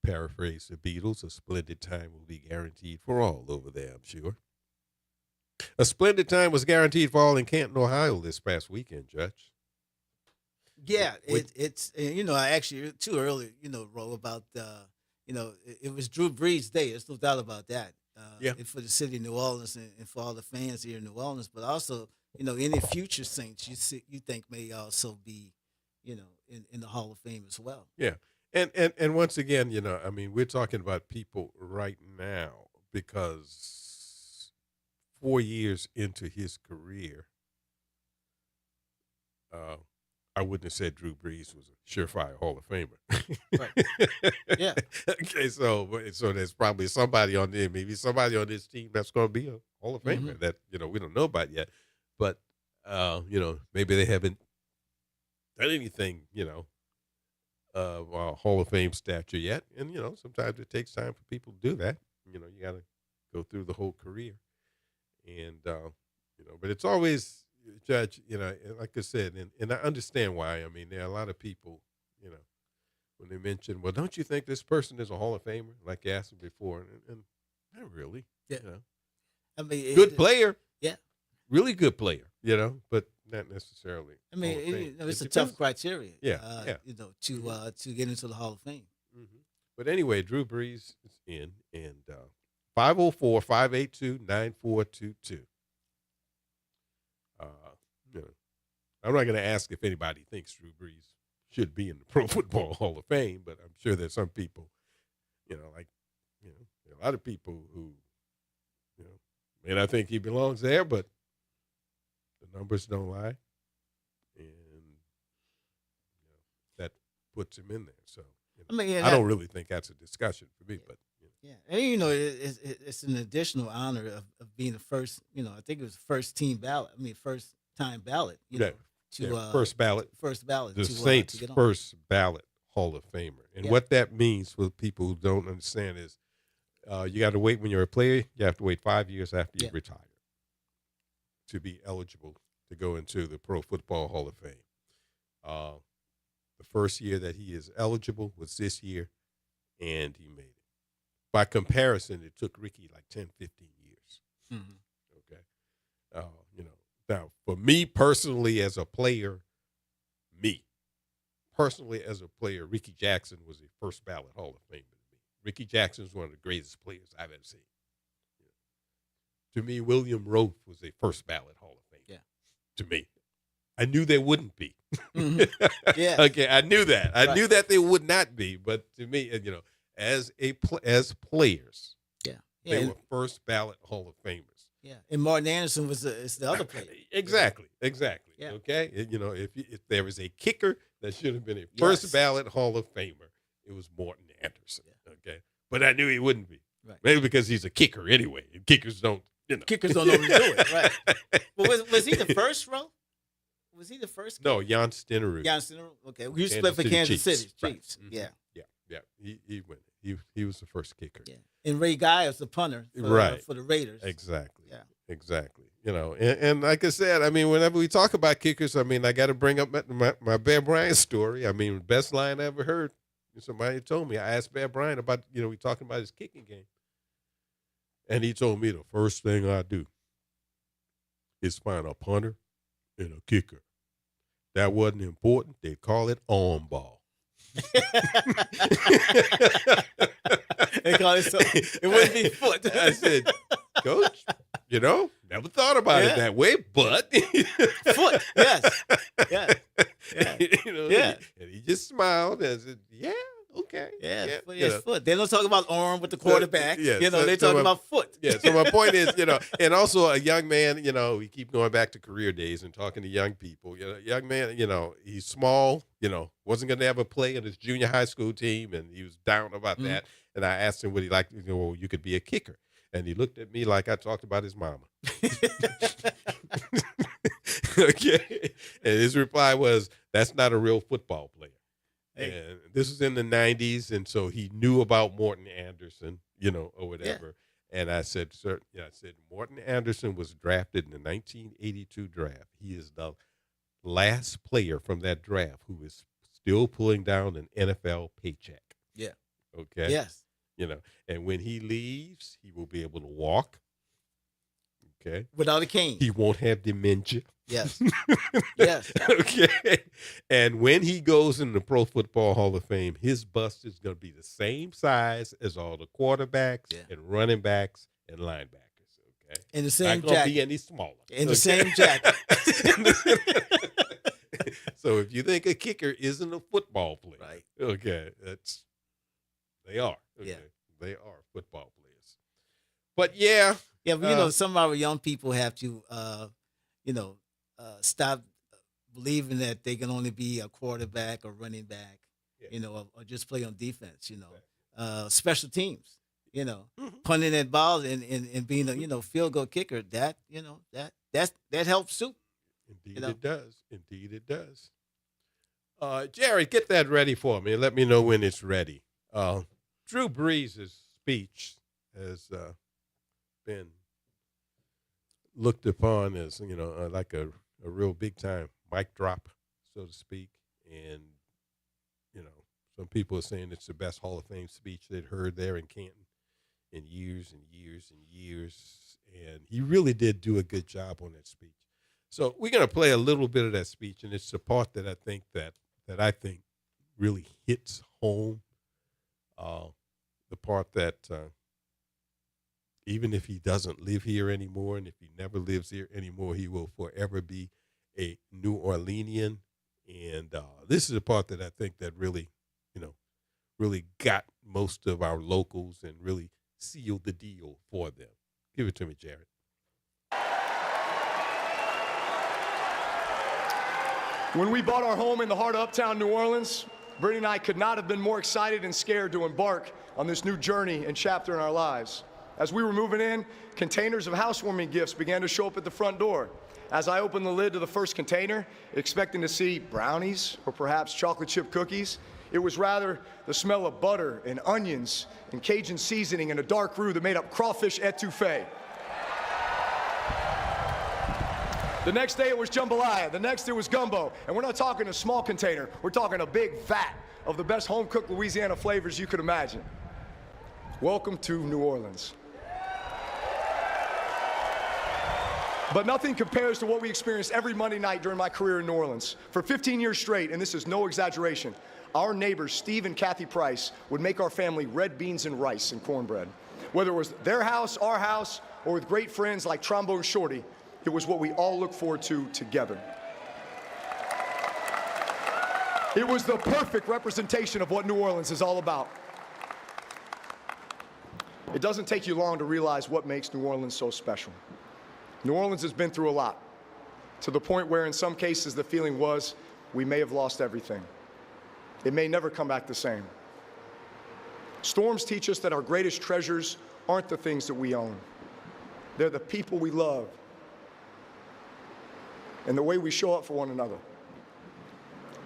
paraphrase the Beatles, a splendid time will be guaranteed for all over there, I'm sure. A splendid time was guaranteed for all in Canton, Ohio this past weekend, Judge. Yeah, it's I actually too early, wrote about it was Drew Brees' day. There's no doubt about that. And for the city of New Orleans and for all the fans here in New Orleans, but also any future Saints you think may also be in the Hall of Fame as well. Yeah, and once again, we're talking about people right now because 4 years into his career, I wouldn't have said Drew Brees was a surefire Hall of Famer. Right. Yeah. Okay, so there's probably somebody on there, maybe somebody on this team that's going to be a Hall of Famer that we don't know about yet, but maybe they haven't done anything Hall of Fame stature yet, and sometimes it takes time for people to do that. You got to go through the whole career. And, but it's always, Judge, like I said, and I understand why. I mean, there are a lot of people, when they mention, well, don't you think this person is a Hall of Famer? Like you asked them before. And not really. Yeah. I mean, good player. Yeah. Really good player, but not necessarily. I mean, it's a tough criteria. Yeah. To get into the Hall of Fame. Mm-hmm. But anyway, Drew Brees is in, and 504-582-9422. I'm not going to ask if anybody thinks Drew Brees should be in the Pro Football Hall of Fame, but I'm sure there's some people, there are a lot of people who, may not think he belongs there, but the numbers don't lie, and that puts him in there. So I don't really think that's a discussion for me, but. Yeah, and it's an additional honor of being the first. I think it was first time ballot. First ballot. First ballot. The Saints' first ballot Hall of Famer, and what that means for people who don't understand is, you got to wait when you're a player. You have to wait 5 years after you retire to be eligible to go into the Pro Football Hall of Fame. The first year that he is eligible was this year, and he made it. By comparison, it took Ricky like 10, 15 years. Mm-hmm. Okay. Now for me personally as a player, Ricky Jackson was a first ballot Hall of Famer to me. Ricky Jackson is one of the greatest players I've ever seen. To me, William Roaf was a first ballot Hall of Famer. Yeah. To me. I knew there wouldn't be. Mm-hmm. Yeah. Okay, I knew that. I knew that there would not be, but to me, as players, they were first ballot Hall of Famers. Yeah, and Martin Anderson is the other player. Exactly. Yeah. Okay, if there was a kicker that should have been a first ballot Hall of Famer, it was Morton Anderson. Yeah. Okay, but I knew he wouldn't be. Right. Maybe because he's a kicker anyway. And kickers don't. Kickers don't normally do it. Right. Well, was he the first, bro? Was he the first? No, Jan Stenerud. Okay, we split for Kansas City Chiefs. Right. Mm-hmm. Yeah. He went. He was the first kicker. Yeah. And Ray Guy was the punter for the Raiders. Exactly. Yeah. Exactly. And like I said, whenever we talk about kickers, I got to bring up my Bear Bryant story. Best line I ever heard. Somebody told me, I asked Bear Bryant about, we talking about his kicking game. And he told me the first thing I do is find a punter and a kicker. That wasn't important. They'd call it arm ball. They call it so. It wouldn't be foot. I said, Coach, never thought about it that way, but foot, yes, yeah. And he just smiled and said, "Yeah, okay, it's foot." They don't talk about arm with the quarterback. They talk about foot. Yeah. So my point is, and also a young man. We keep going back to career days and talking to young people. Young man. He's small. Wasn't going to ever play in his junior high school team, and he was down about that. And I asked him, would he like? Well, you could be a kicker. And he looked at me like I talked about his mama. Okay. And his reply was, that's not a real football player. Hey. And this was in the 90s, and so he knew about Morton Anderson, or whatever. Yeah. And I said, sir, Morton Anderson was drafted in the 1982 draft. He is the last player from that draft who is still pulling down an NFL paycheck. Yeah. Okay. Yes. And when he leaves, he will be able to walk. Okay. Without a cane. He won't have dementia. Yes. Yes. Okay. And when he goes in the Pro Football Hall of Fame, his bust is going to be the same size as all the quarterbacks and running backs and linebackers. Okay. In the same jacket. Not going to be any smaller. In the same jacket. So if you think a kicker isn't a football player, right? Okay, they are. Okay. Yeah, they are football players. But yeah, but some of our young people have to, stop believing that they can only be a quarterback or running back, or just play on defense. Special teams, punting that ball and being a field goal kicker. That helps too. Indeed, it does. Indeed, it does. Jared, get that ready for me and let me know when it's ready. Drew Brees' speech has been looked upon as, like a real big time mic drop, so to speak. And, some people are saying it's the best Hall of Fame speech they'd heard there in Canton in years and years and years. And he really did do a good job on that speech. So we're going to play a little bit of that speech, and it's the part that I think really hits home. The part that even if he doesn't live here anymore, and if he never lives here anymore, he will forever be a New Orleanian. And this is the part that I think that really, really got most of our locals and really sealed the deal for them. Give it to me, Jared. When we bought our home in the heart of uptown New Orleans, Brittany and I could not have been more excited and scared to embark on this new journey and chapter in our lives. As we were moving in, containers of housewarming gifts began to show up at the front door. As I opened the lid to the first container, expecting to see brownies or perhaps chocolate chip cookies, it was rather the smell of butter and onions and Cajun seasoning and a dark roux that made up crawfish etouffee. The next day it was jambalaya, the next it was gumbo, and we're not talking a small container, we're talking a big vat of the best home-cooked Louisiana flavors you could imagine. Welcome to New Orleans. But nothing compares to what we experienced every Monday night during my career in New Orleans. For 15 years straight, and this is no exaggeration, our neighbors, Steve and Kathy Price, would make our family red beans and rice and cornbread. Whether it was their house, our house, or with great friends like Trombone Shorty, it was what we all look forward to together. It was the perfect representation of what New Orleans is all about. It doesn't take you long to realize what makes New Orleans so special. New Orleans has been through a lot, to the point where in some cases the feeling was we may have lost everything. It may never come back the same. Storms teach us that our greatest treasures aren't the things that we own. They're the people we love and the way we show up for one another.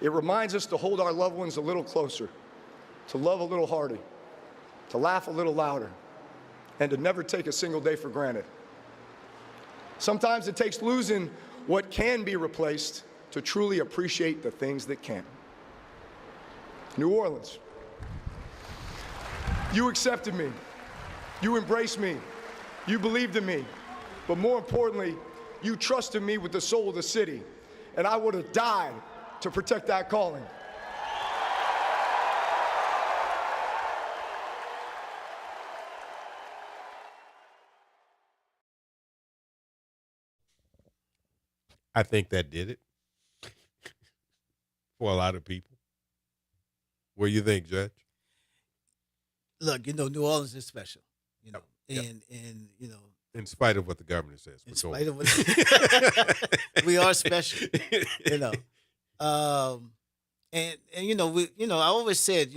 It reminds us to hold our loved ones a little closer, to love a little harder, to laugh a little louder, and to never take a single day for granted. Sometimes it takes losing what can be replaced to truly appreciate the things that can't. New Orleans, you accepted me, you embraced me, you believed in me, but more importantly, you trusted me with the soul of the city, and I would have died to protect that calling. I think that did it for a lot of people. What do you think, Judge? Look, New Orleans is special, and in spite of what the governor says. In spite of what we are special, and I always said,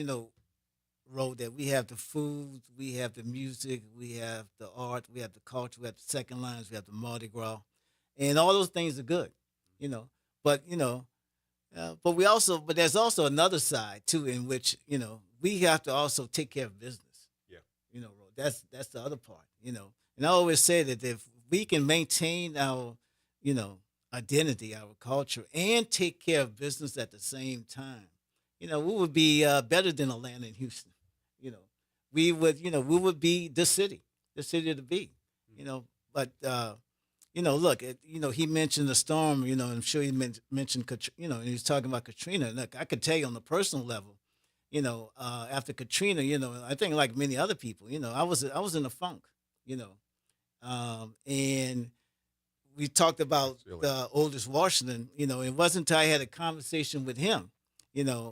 Ro, that we have the food, we have the music, we have the art, we have the culture, we have the second lines, we have the Mardi Gras, and all those things are good, you know. But but there's also another side too, in which we have to also take care of business. Yeah. Ro, that's the other part. And I always say that if we can maintain our identity, our culture, and take care of business at the same time, we would be better than Atlanta and Houston. We would be the city to be. But look, he mentioned the storm. I'm sure he mentioned, and he was talking about Katrina. Look, I could tell you on the personal level, after Katrina, I think like many other people, I was in a funk, and we talked about the Oldest Washington. It wasn't until I had a conversation with him,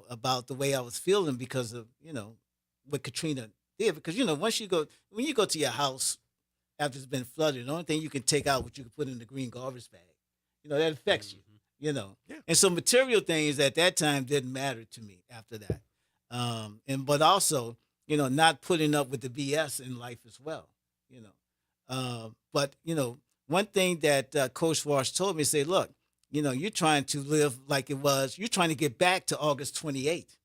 about the way I was feeling because of what Katrina did. Because when you go to your house after it's been flooded, the only thing you can take out what you can put in the green garbage bag. That affects you. Yeah. And so material things at that time didn't matter to me after that. But also, not putting up with the BS in life as well. But one thing that Coach Walsh told me, say, look, you're trying to live like it was. You're trying to get back to August 28th.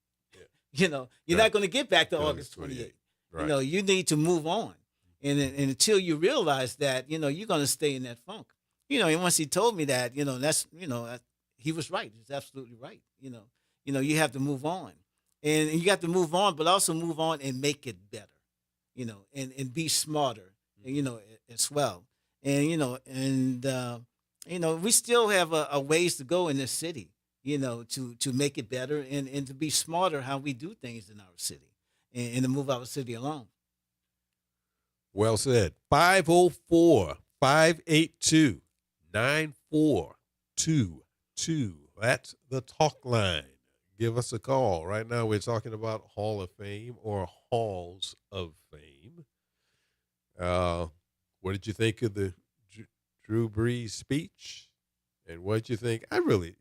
Yeah. You're not going to get back to August 28th. Right. You need to move on. And until you realize that, you're going to stay in that funk. And once he told me that, that's, he was right. He's absolutely right. You have to move on. And you got to move on, but also move on and make it better, and be smarter, as well. And, we still have a ways to go in this city, to make it better and to be smarter how we do things in our city and to move our city along. Well said. 504-582-9422. That's the talk line. Give us a call. Right now we're talking about Hall of Fame or Halls of Fame. What did you think of the Drew Brees speech? And what did you think? I really,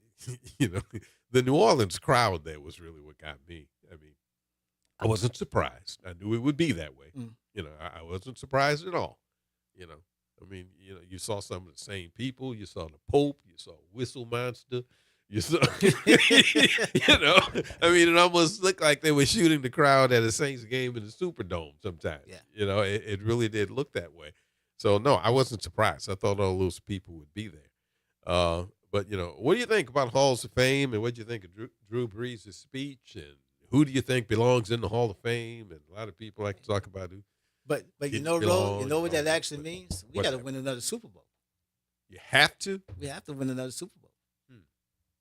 the New Orleans crowd there was really what got me. I mean, I wasn't surprised. I knew it would be that way. I wasn't surprised at all. I mean, you saw some of the same people. You saw the Pope. You saw Whistle Monster. You saw, I mean, it almost looked like they were shooting the crowd at a Saints game in the Superdome sometimes. Yeah. It really did look that way. So, no, I wasn't surprised. I thought all those people would be there. But, what do you think about Halls of Fame, and what do you think of Drew Brees' speech, and who do you think belongs in the Hall of Fame? And a lot of people like to talk about who. But Ro, you know what that actually means? We got to win another Super Bowl. You have to? We have to win another Super Bowl.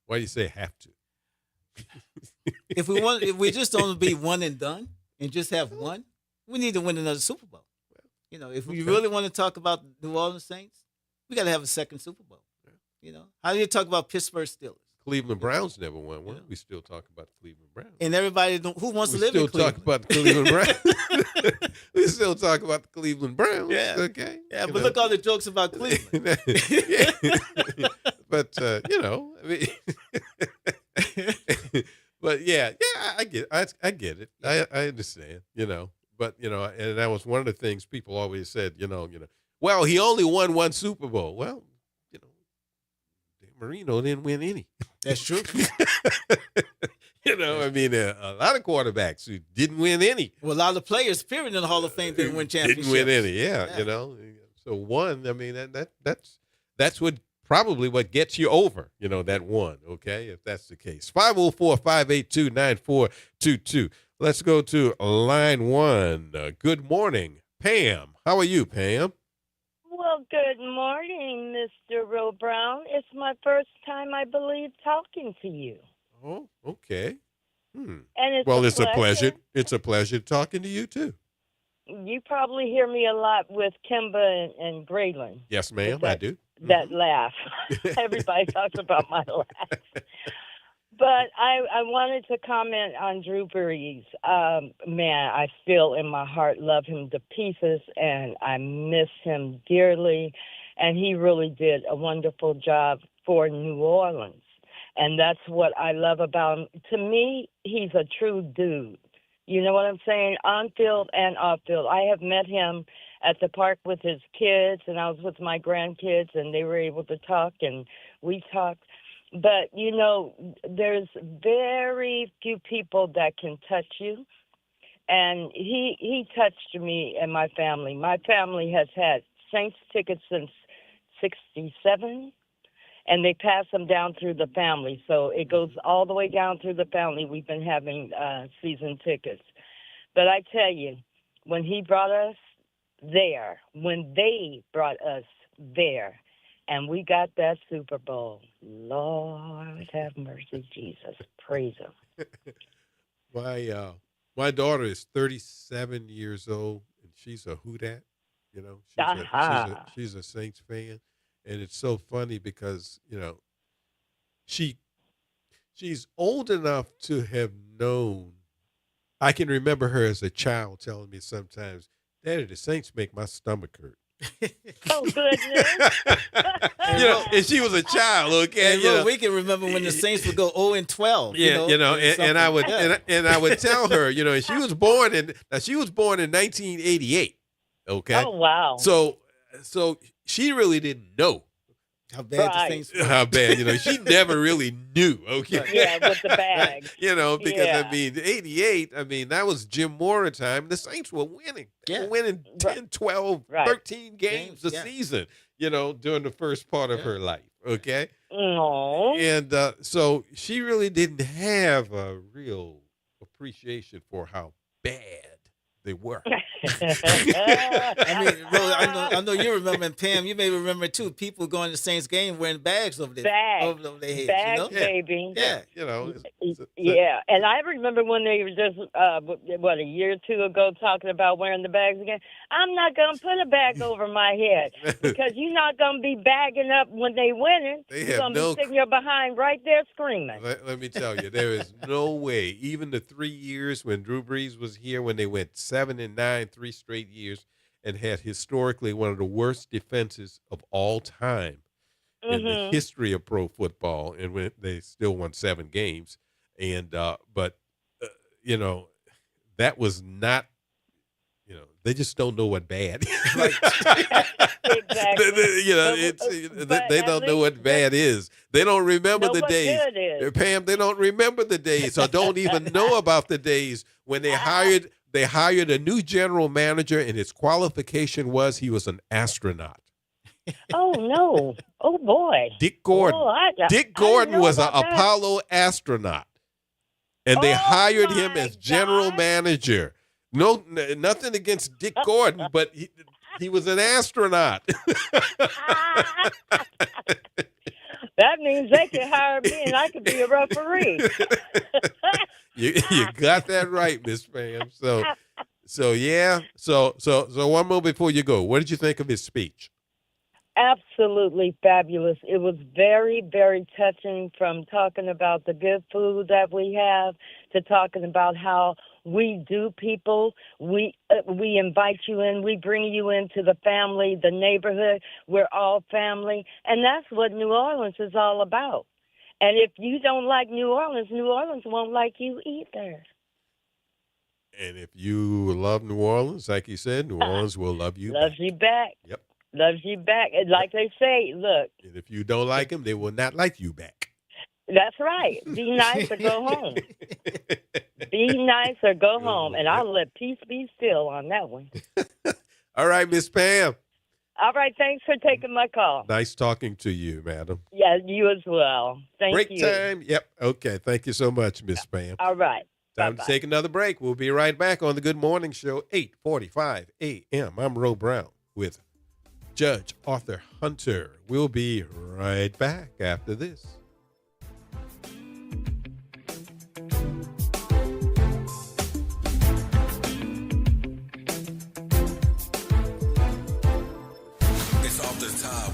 Why do you say have to? If we just don't be one and done and just have one, we need to win another Super Bowl. If we really want to talk about New Orleans Saints, we got to have a second Super Bowl. How do you talk about Pittsburgh Steelers? Cleveland Browns never won one. We still talk about the Cleveland Browns. And everybody who wants to live in Cleveland. We still talk about the Cleveland Browns. We still talk about the Cleveland Browns. Yeah. Okay. Yeah, but look all the jokes about Cleveland. But, I mean, but yeah, I get it. I understand, but, and that was one of the things people always said, well, he only won one Super Bowl. Well, Dan Marino didn't win any. That's true. I mean, a lot of quarterbacks who didn't win any. Well, a lot of players, period, in the Hall of Fame didn't win championships. Didn't win any, yeah. So one, I mean, that's what probably what gets you over, that one, okay, if that's the case. 504-582-9422. Let's go to line one. Good morning, Pam. How are you, Pam? Well, good morning, Mr. Ro Brown. It's my first time, I believe, talking to you. Oh, okay. And it's a pleasure. It's a pleasure talking to you, too. You probably hear me a lot with Kimba and Graylin. Yes, ma'am, I do. That laugh. Everybody talks about my laugh. But I wanted to comment on Drew Brees. Man, I feel in my heart love him to pieces, and I miss him dearly. And he really did a wonderful job for New Orleans. And that's what I love about him. To me, he's a true dude. You know what I'm saying? On field and off field. I have met him at the park with his kids, and I was with my grandkids, and they were able to talk, and we talked. But, you know, there's very few people that can touch you. And he touched me and my family. My family has had Saints tickets since 67, and they pass them down through the family. So it goes all the way down through the family. We've been having season tickets. But I tell you, when he brought us there, when they brought us there, and we got that Super Bowl, Lord have mercy, Jesus. Praise him. My daughter is 37 years old, and she's a Who Dat. You know, she's a Saints fan, and it's so funny because, you know, she's old enough to have known. I can remember her as a child telling me sometimes, "Daddy, the Saints make my stomach hurt." Oh, goodness. You know, and she was a child, okay? And look, we can remember when the Saints would go 0-12. Yeah, and I would and I would tell her, you know, and she was born in 1988. Okay. Oh, wow. So she really didn't know how bad the Saints were. How bad, you know, she never really knew. Okay. Yeah, with the bag. You know, because I mean, 88, I mean, that was Jim Mora time. The Saints were winning. They were winning 10, 12, 13 games a season, you know, during the first part of her life. Okay. No. And so she really didn't have a real appreciation for how bad they were. I mean, Rose, I know you remember, and Pam, you may remember too. People going to the Saints game wearing bags over their heads. Bags, you know? baby. Yeah, you know. Yeah, and I remember when they were just a year or two ago talking about wearing the bags again. I'm not gonna put a bag over my head because you're not gonna be bagging up when they winning. You're gonna be sitting your behind right there screaming. Let me tell you, there is no way. Even the 3 years when Drew Brees was here, when they went 7-9, 3 straight years, and had historically one of the worst defenses of all time in the history of pro football, and when they still won 7 games, and but you know, that was not. You know, they just don't know what bad. Exactly. You know, they don't know what bad is. They don't remember the days. Pam, they don't remember the days, or don't even know about the days when they hired a new general manager, and his qualification was he was an astronaut. Oh no! Oh boy! Dick Gordon. Dick Gordon was an Apollo astronaut, and they hired him as general manager. No, nothing against Dick Gordon, but he was an astronaut. That means they can hire me and I could be a referee. You got that right, Miss Pam. So yeah. So one more before you go. What did you think of his speech? Absolutely fabulous. It was very, very touching, from talking about the good food that we have to talking about how we do people. We invite you in. We bring you into the family, the neighborhood. We're all family. And that's what New Orleans is all about. And if you don't like New Orleans won't like you either. And if you love New Orleans, like you said, New Orleans will love you. Loves you back. Yep. Loves you back. And like they say, look. And if you don't like them, they will not like you back. That's right. Be nice or go home. Be nice or go home. And I'll let peace be still on that one. All right, Miss Pam. All right. Thanks for taking my call. Nice talking to you, madam. Yeah, you as well. Thank you. Break time. Yep. Okay. Thank you so much, Miss Pam. All right. Time Bye-bye. to take another break. We'll be right back on the Good Morning Show, 8:45 a.m. I'm Ro Brown with Judge Arthur Hunter. We'll be right back after this. It's Off the Top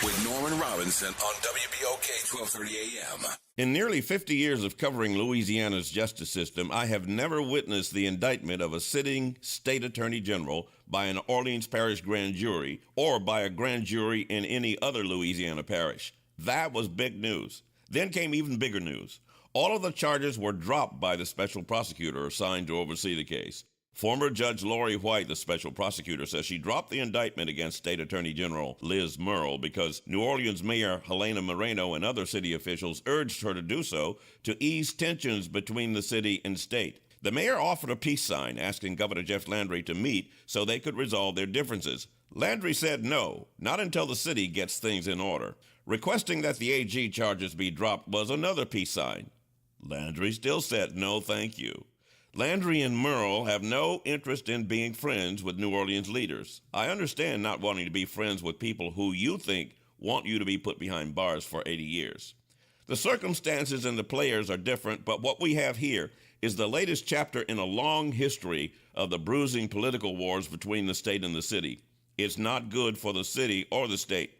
with Norman Robinson on WBOK 1230 AM. In nearly 50 years of covering Louisiana's justice system, I have never witnessed the indictment of a sitting state attorney general by an Orleans Parish grand jury or by a grand jury in any other Louisiana parish. That was big news. Then came even bigger news. All of the charges were dropped by the special prosecutor assigned to oversee the case. Former Judge Lori White, the special prosecutor, says she dropped the indictment against State Attorney General Liz Murrill because New Orleans Mayor Helena Moreno and other city officials urged her to do so to ease tensions between the city and state. The mayor offered a peace sign asking Governor Jeff Landry to meet so they could resolve their differences. Landry said no, not until the city gets things in order. Requesting that the AG charges be dropped was another peace sign. Landry still said no thank you. Landry and Murrill have no interest in being friends with New Orleans leaders. I understand not wanting to be friends with people who you think want you to be put behind bars for 80 years. The circumstances and the players are different, but what we have here is the latest chapter in a long history of the bruising political wars between the state and the city. It's not good for the city or the state.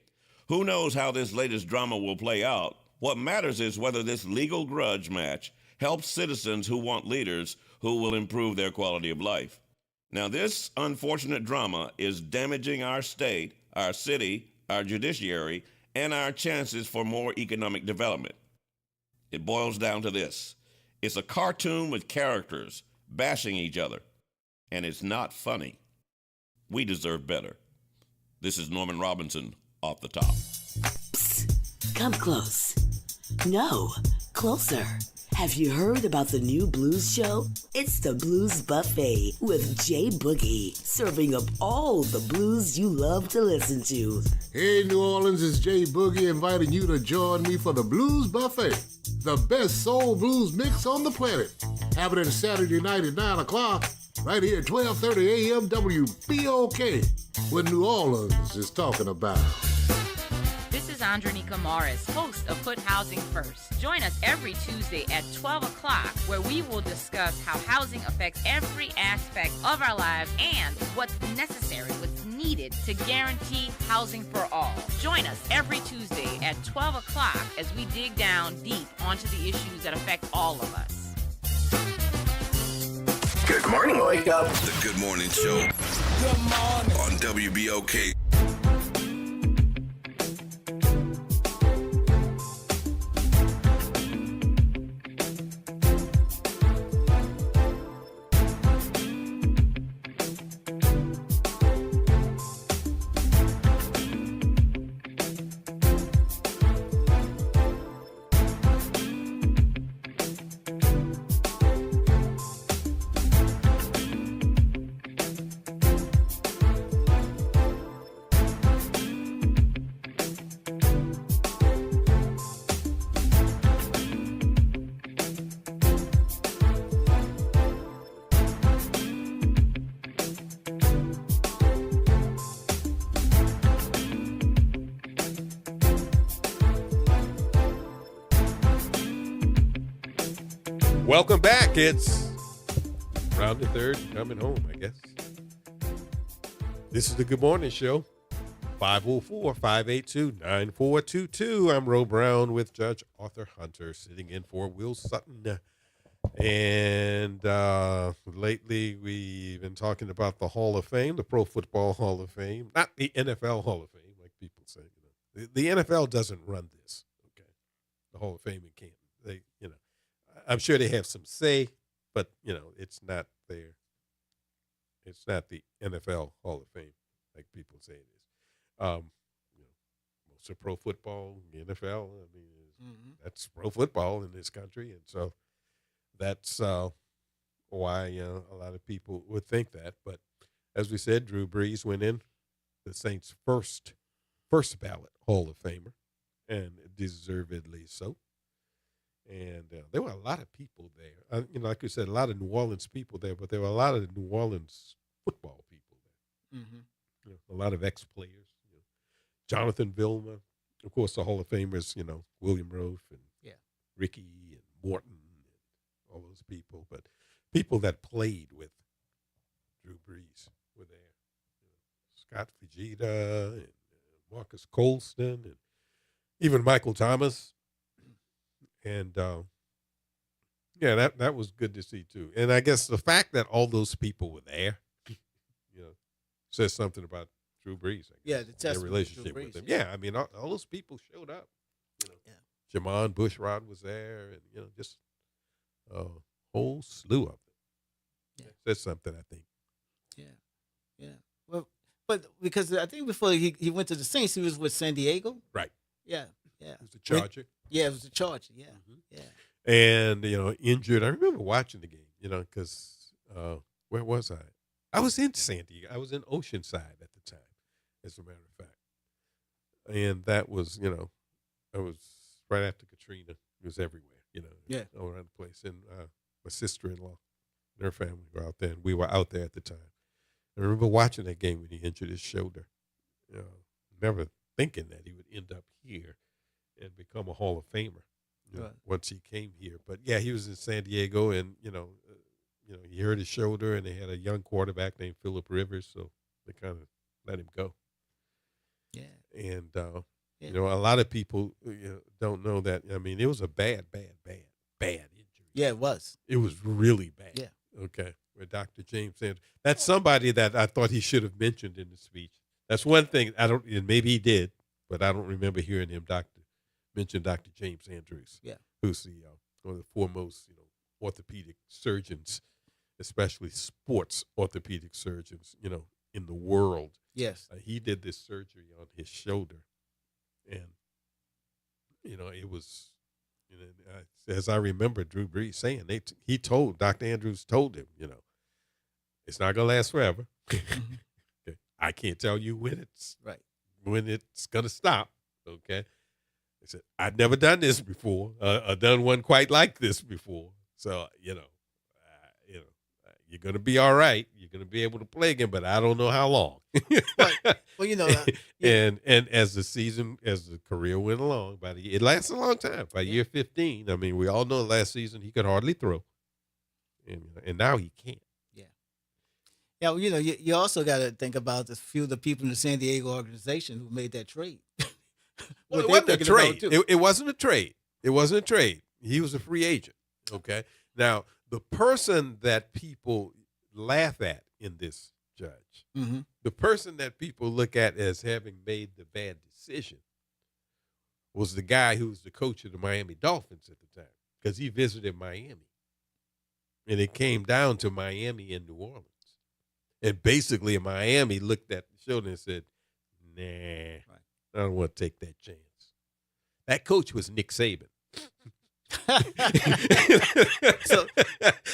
Who knows how this latest drama will play out? What matters is whether this legal grudge match helps citizens who want leaders who will improve their quality of life. Now, this unfortunate drama is damaging our state, our city, our judiciary, and our chances for more economic development. It boils down to this. It's a cartoon with characters bashing each other, and it's not funny. We deserve better. This is Norman Robinson, Off the Top. Psst, come close. No, closer. Have you heard about the new blues show? It's the Blues Buffet with Jay Boogie, serving up all the blues you love to listen to. Hey, New Orleans, it's Jay Boogie inviting you to join me for the Blues Buffet, the best soul blues mix on the planet. Happening Saturday night at 9 o'clock, right here at 12:30 a.m. WBOK, what New Orleans is talking about. This is Andronica Morris, host of Put Housing First. Join us every Tuesday at 12 o'clock, where we will discuss how housing affects every aspect of our lives and what's necessary, what's needed to guarantee housing for all. Join us every Tuesday at 12 o'clock as we dig down deep onto the issues that affect all of us. Good morning, wake up. The Good Morning Show. Good morning. On WBOK. Welcome back. It's round the third, coming home, I guess. This is the Good Morning Show, 504-582-9422. I'm Ro Brown with Judge Arthur Hunter, sitting in for Will Sutton. And lately we've been talking about the Hall of Fame, the Pro Football Hall of Fame, not the NFL Hall of Fame, like people say. The NFL doesn't run this, okay? The Hall of Fame in Canton. They, I'm sure they have some say, but it's not there. It's not the NFL Hall of Fame like people say it is. Most of pro football, the NFL, that's pro football in this country, and so that's why a lot of people would think that. But as we said, Drew Brees went in the Saints' first ballot Hall of Famer, and deservedly so. And there were a lot of people there. Like you said, a lot of New Orleans people there, but there were a lot of New Orleans football people there. Mm-hmm. A lot of ex-players. Jonathan Vilma, of course, the Hall of Famers, William Roaf and Ricky and Morton and all those people. But people that played with Drew Brees were there. Scott Fujita and Marcus Colston and even Michael Thomas. And, that was good to see, too. And I guess the fact that all those people were there, says something about Drew Brees. Their relationship with him. Yeah, all those people showed up. Jamon Bushrod was there, and, just a whole slew of them. Yeah. That's something I think. Yeah. Well, but because I think before he went to the Saints, he was with San Diego. Right. Yeah. It was a Charger. Yeah, it was a Charger. Yeah. Yeah. And, injured. I remember watching the game, because where was I? I was in San Diego. I was in Oceanside at the time, as a matter of fact. And that was, I was right after Katrina. It was everywhere, Yeah. all around the place. And my sister-in-law and her family were out there, and we were out there at the time. I remember watching that game when he injured his shoulder. Never thinking that he would end up here and become a Hall of Famer Right. once he came here. But yeah, he was in San Diego, and he hurt his shoulder, and they had a young quarterback named Phillip Rivers, so they kind of let him go. Yeah. And a lot of people don't know that. I mean, it was a bad injury. Yeah, it was. It was really bad. Yeah. Okay. Where Dr. James said that's somebody that I thought he should have mentioned in the speech. That's one thing and maybe he did, but I don't remember hearing him mention Dr. James Andrews. Yeah. Who's one of the foremost, orthopedic surgeons, especially sports orthopedic surgeons, in the world. Yes. He did this surgery on his shoulder, and it was, as I remember Drew Brees saying, Dr. Andrews told him, it's not gonna last forever. Okay. I can't tell you when it's gonna stop. Okay. He said, I've never done this before. I've done one quite like this before. So, you're going to be all right. You're going to be able to play again, but I don't know how long. Well, and as the career went along, it lasted a long time. By year 15, I mean, we all know last season he could hardly throw. And now he can't. Yeah, well, you also got to think about the few of the people in the San Diego organization who made that trade. Well, it wasn't a trade. It wasn't a trade. It wasn't a trade. He was a free agent. Okay. Now, the person that people laugh at in this, Judge, the person that people look at as having made the bad decision was the guy who was the coach of the Miami Dolphins at the time, because he visited Miami. And it came down to Miami and New Orleans. And basically, Miami looked at the shoulder and said, nah, I don't want to take that chance. That coach was Nick Saban.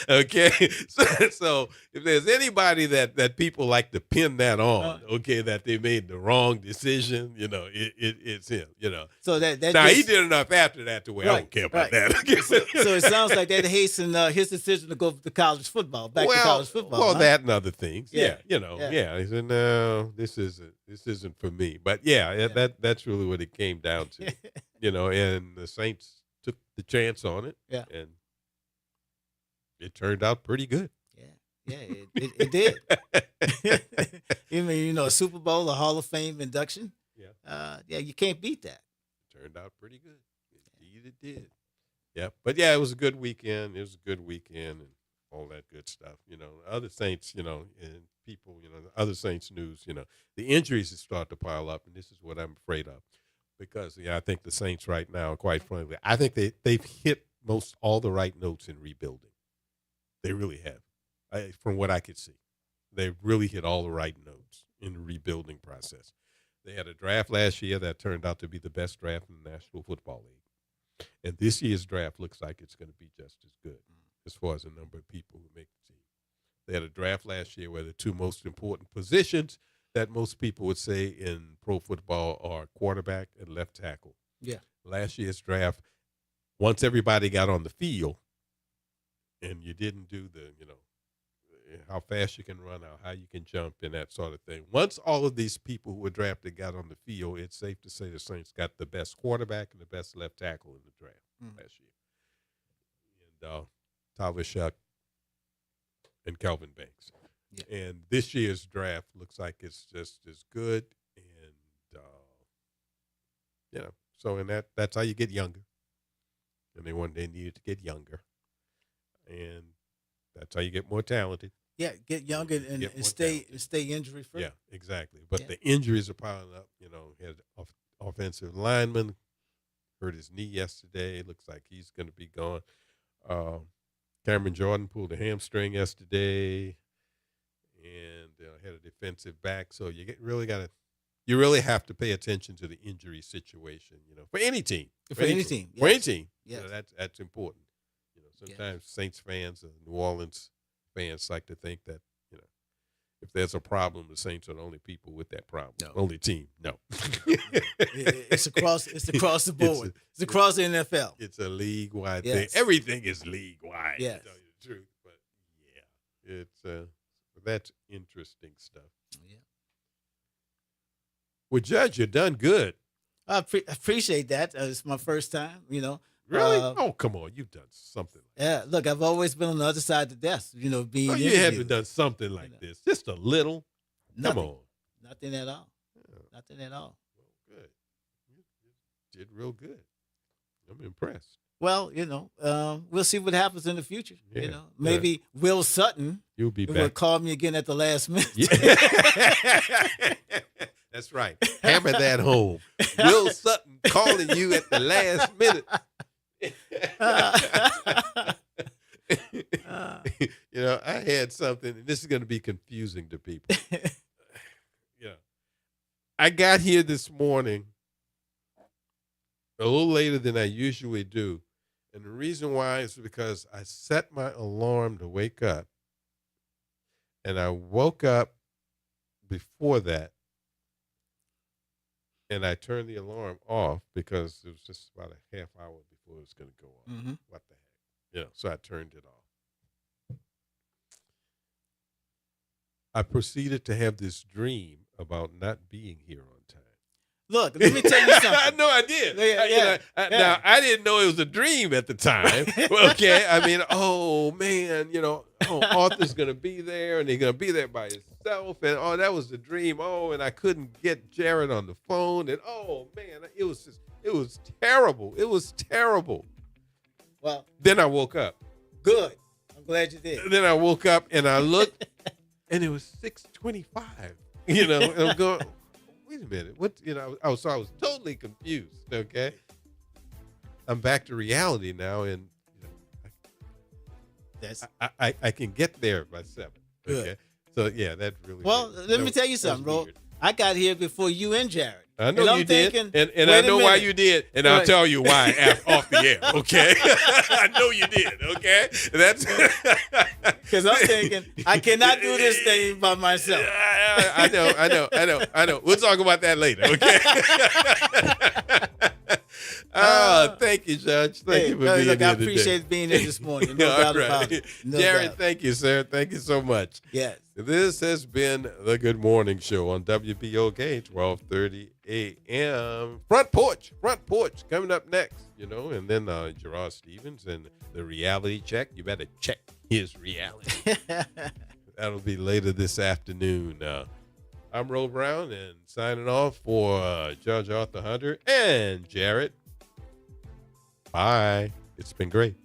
Okay, so if there's anybody that people like to pin that on, that they made the wrong decision, it's him. So that now he did enough after that to where I don't care about that. So it sounds like that hastened his decision to go to college football, to college football. Well, huh? that and other things. Yeah. Yeah. He said, no, this isn't for me. But that's really what it came down to. And the Saints took the chance on it. Yeah. And it turned out pretty good. Yeah, it did. You mean, a Super Bowl, a Hall of Fame induction? Yeah. You can't beat that. Turned out pretty good. Indeed it did. Yeah. But yeah, it was a good weekend. It was a good weekend and all that good stuff. Other Saints, and people, other Saints news, the injuries that start to pile up, and this is what I'm afraid of. Because, I think the Saints right now, quite frankly, I think they've hit most all the right notes in rebuilding. They really have, from what I could see. They've really hit all the right notes in the rebuilding process. They had a draft last year that turned out to be the best draft in the National Football League. And this year's draft looks like it's going to be just as good as far as the number of people who make the team. They had a draft last year where the two most important positions that most people would say in pro football are quarterback and left tackle. Yeah. Last year's draft, once everybody got on the field and you didn't do the, how fast you can run, how high you can jump and that sort of thing. Once all of these people who were drafted got on the field, it's safe to say the Saints got the best quarterback and the best left tackle in the draft last year. And Tyler Shuck and Kelvin Banks. Yeah. And this year's draft looks like it's just as good. And, so that's how you get younger. And they needed to get younger. And that's how you get more talented. Yeah, get younger and stay injury free. Yeah, exactly. But the injuries are piling up. Had offensive lineman hurt his knee yesterday. It looks like he's going to be gone. Cameron Jordan pulled a hamstring yesterday, and had a defensive back. So you really have to pay attention to the injury situation. For any team. For any team. For yes. any team. Yes. That's important. Sometimes Saints fans and New Orleans fans like to think that if there's a problem, the Saints are the only people with that problem. No. Only team. No. It's across the board. It's across the NFL. It's a league-wide thing. Yes. Everything is league-wide, Yes. to tell you the truth. But, yeah, that's interesting stuff. Yeah. Well, Judge, you've done good. I appreciate that. It's my first time, Really? Oh, come on. You've done something. Yeah, look, I've always been on the other side of the desk, being Oh, you interviewed. haven't done something like this. Just a little. Nothing. Come on. Nothing at all. Nothing at all. Good. You did real good. I'm impressed. Well, we'll see what happens in the future. Yeah. Maybe Will Sutton You'll be will back. call me again at the last minute. That's right. Hammer that home. Will Sutton calling you at the last minute. I had something, and this is going to be confusing to people. I got here this morning a little later than I usually do. And the reason why is because I set my alarm to wake up. And I woke up before that. And I turned the alarm off because it was just about a half hour before it was going to go off. Mm-hmm. What the heck? So I turned it off. I proceeded to have this dream about not being here on time. Look, let me tell you something. I know I did. Yeah. Now, I didn't know it was a dream at the time. Okay. I mean, oh, man, Arthur's going to be there, and he's going to be there by himself. And, that was the dream. Oh, and I couldn't get Jared on the phone. And, oh, man, it was terrible. It was terrible. Well, then I woke up. Good. I'm glad you did. Then I woke up, and I looked, and it was 6:25. And I'm going, wait a minute. What? I was totally confused. Okay. I'm back to reality now, and I can get there by 7. Okay. Good. So yeah, that really. Well, let me tell you something, bro. Weird. I got here before you and Jared. I know you did, and I wait a know why minute. you did, and I'll tell you why off the air. Okay. I know you did. Okay. That's because I'm thinking I cannot do this thing by myself. I know. We'll talk about that later. Okay. Thank you, Judge. Thank you for being here I today. appreciate being here this morning. No doubt about it. No Jared, doubt. thank you, sir. Thank you so much. Yes. This has been the Good Morning Show on WBOK, 12:30 a.m. Front Porch coming up next, and then Gerard Stevens and the reality check. You better check his reality. That'll be later this afternoon. I'm Ro Brown, and signing off for Judge Arthur Hunter and Jared. Bye. It's been great.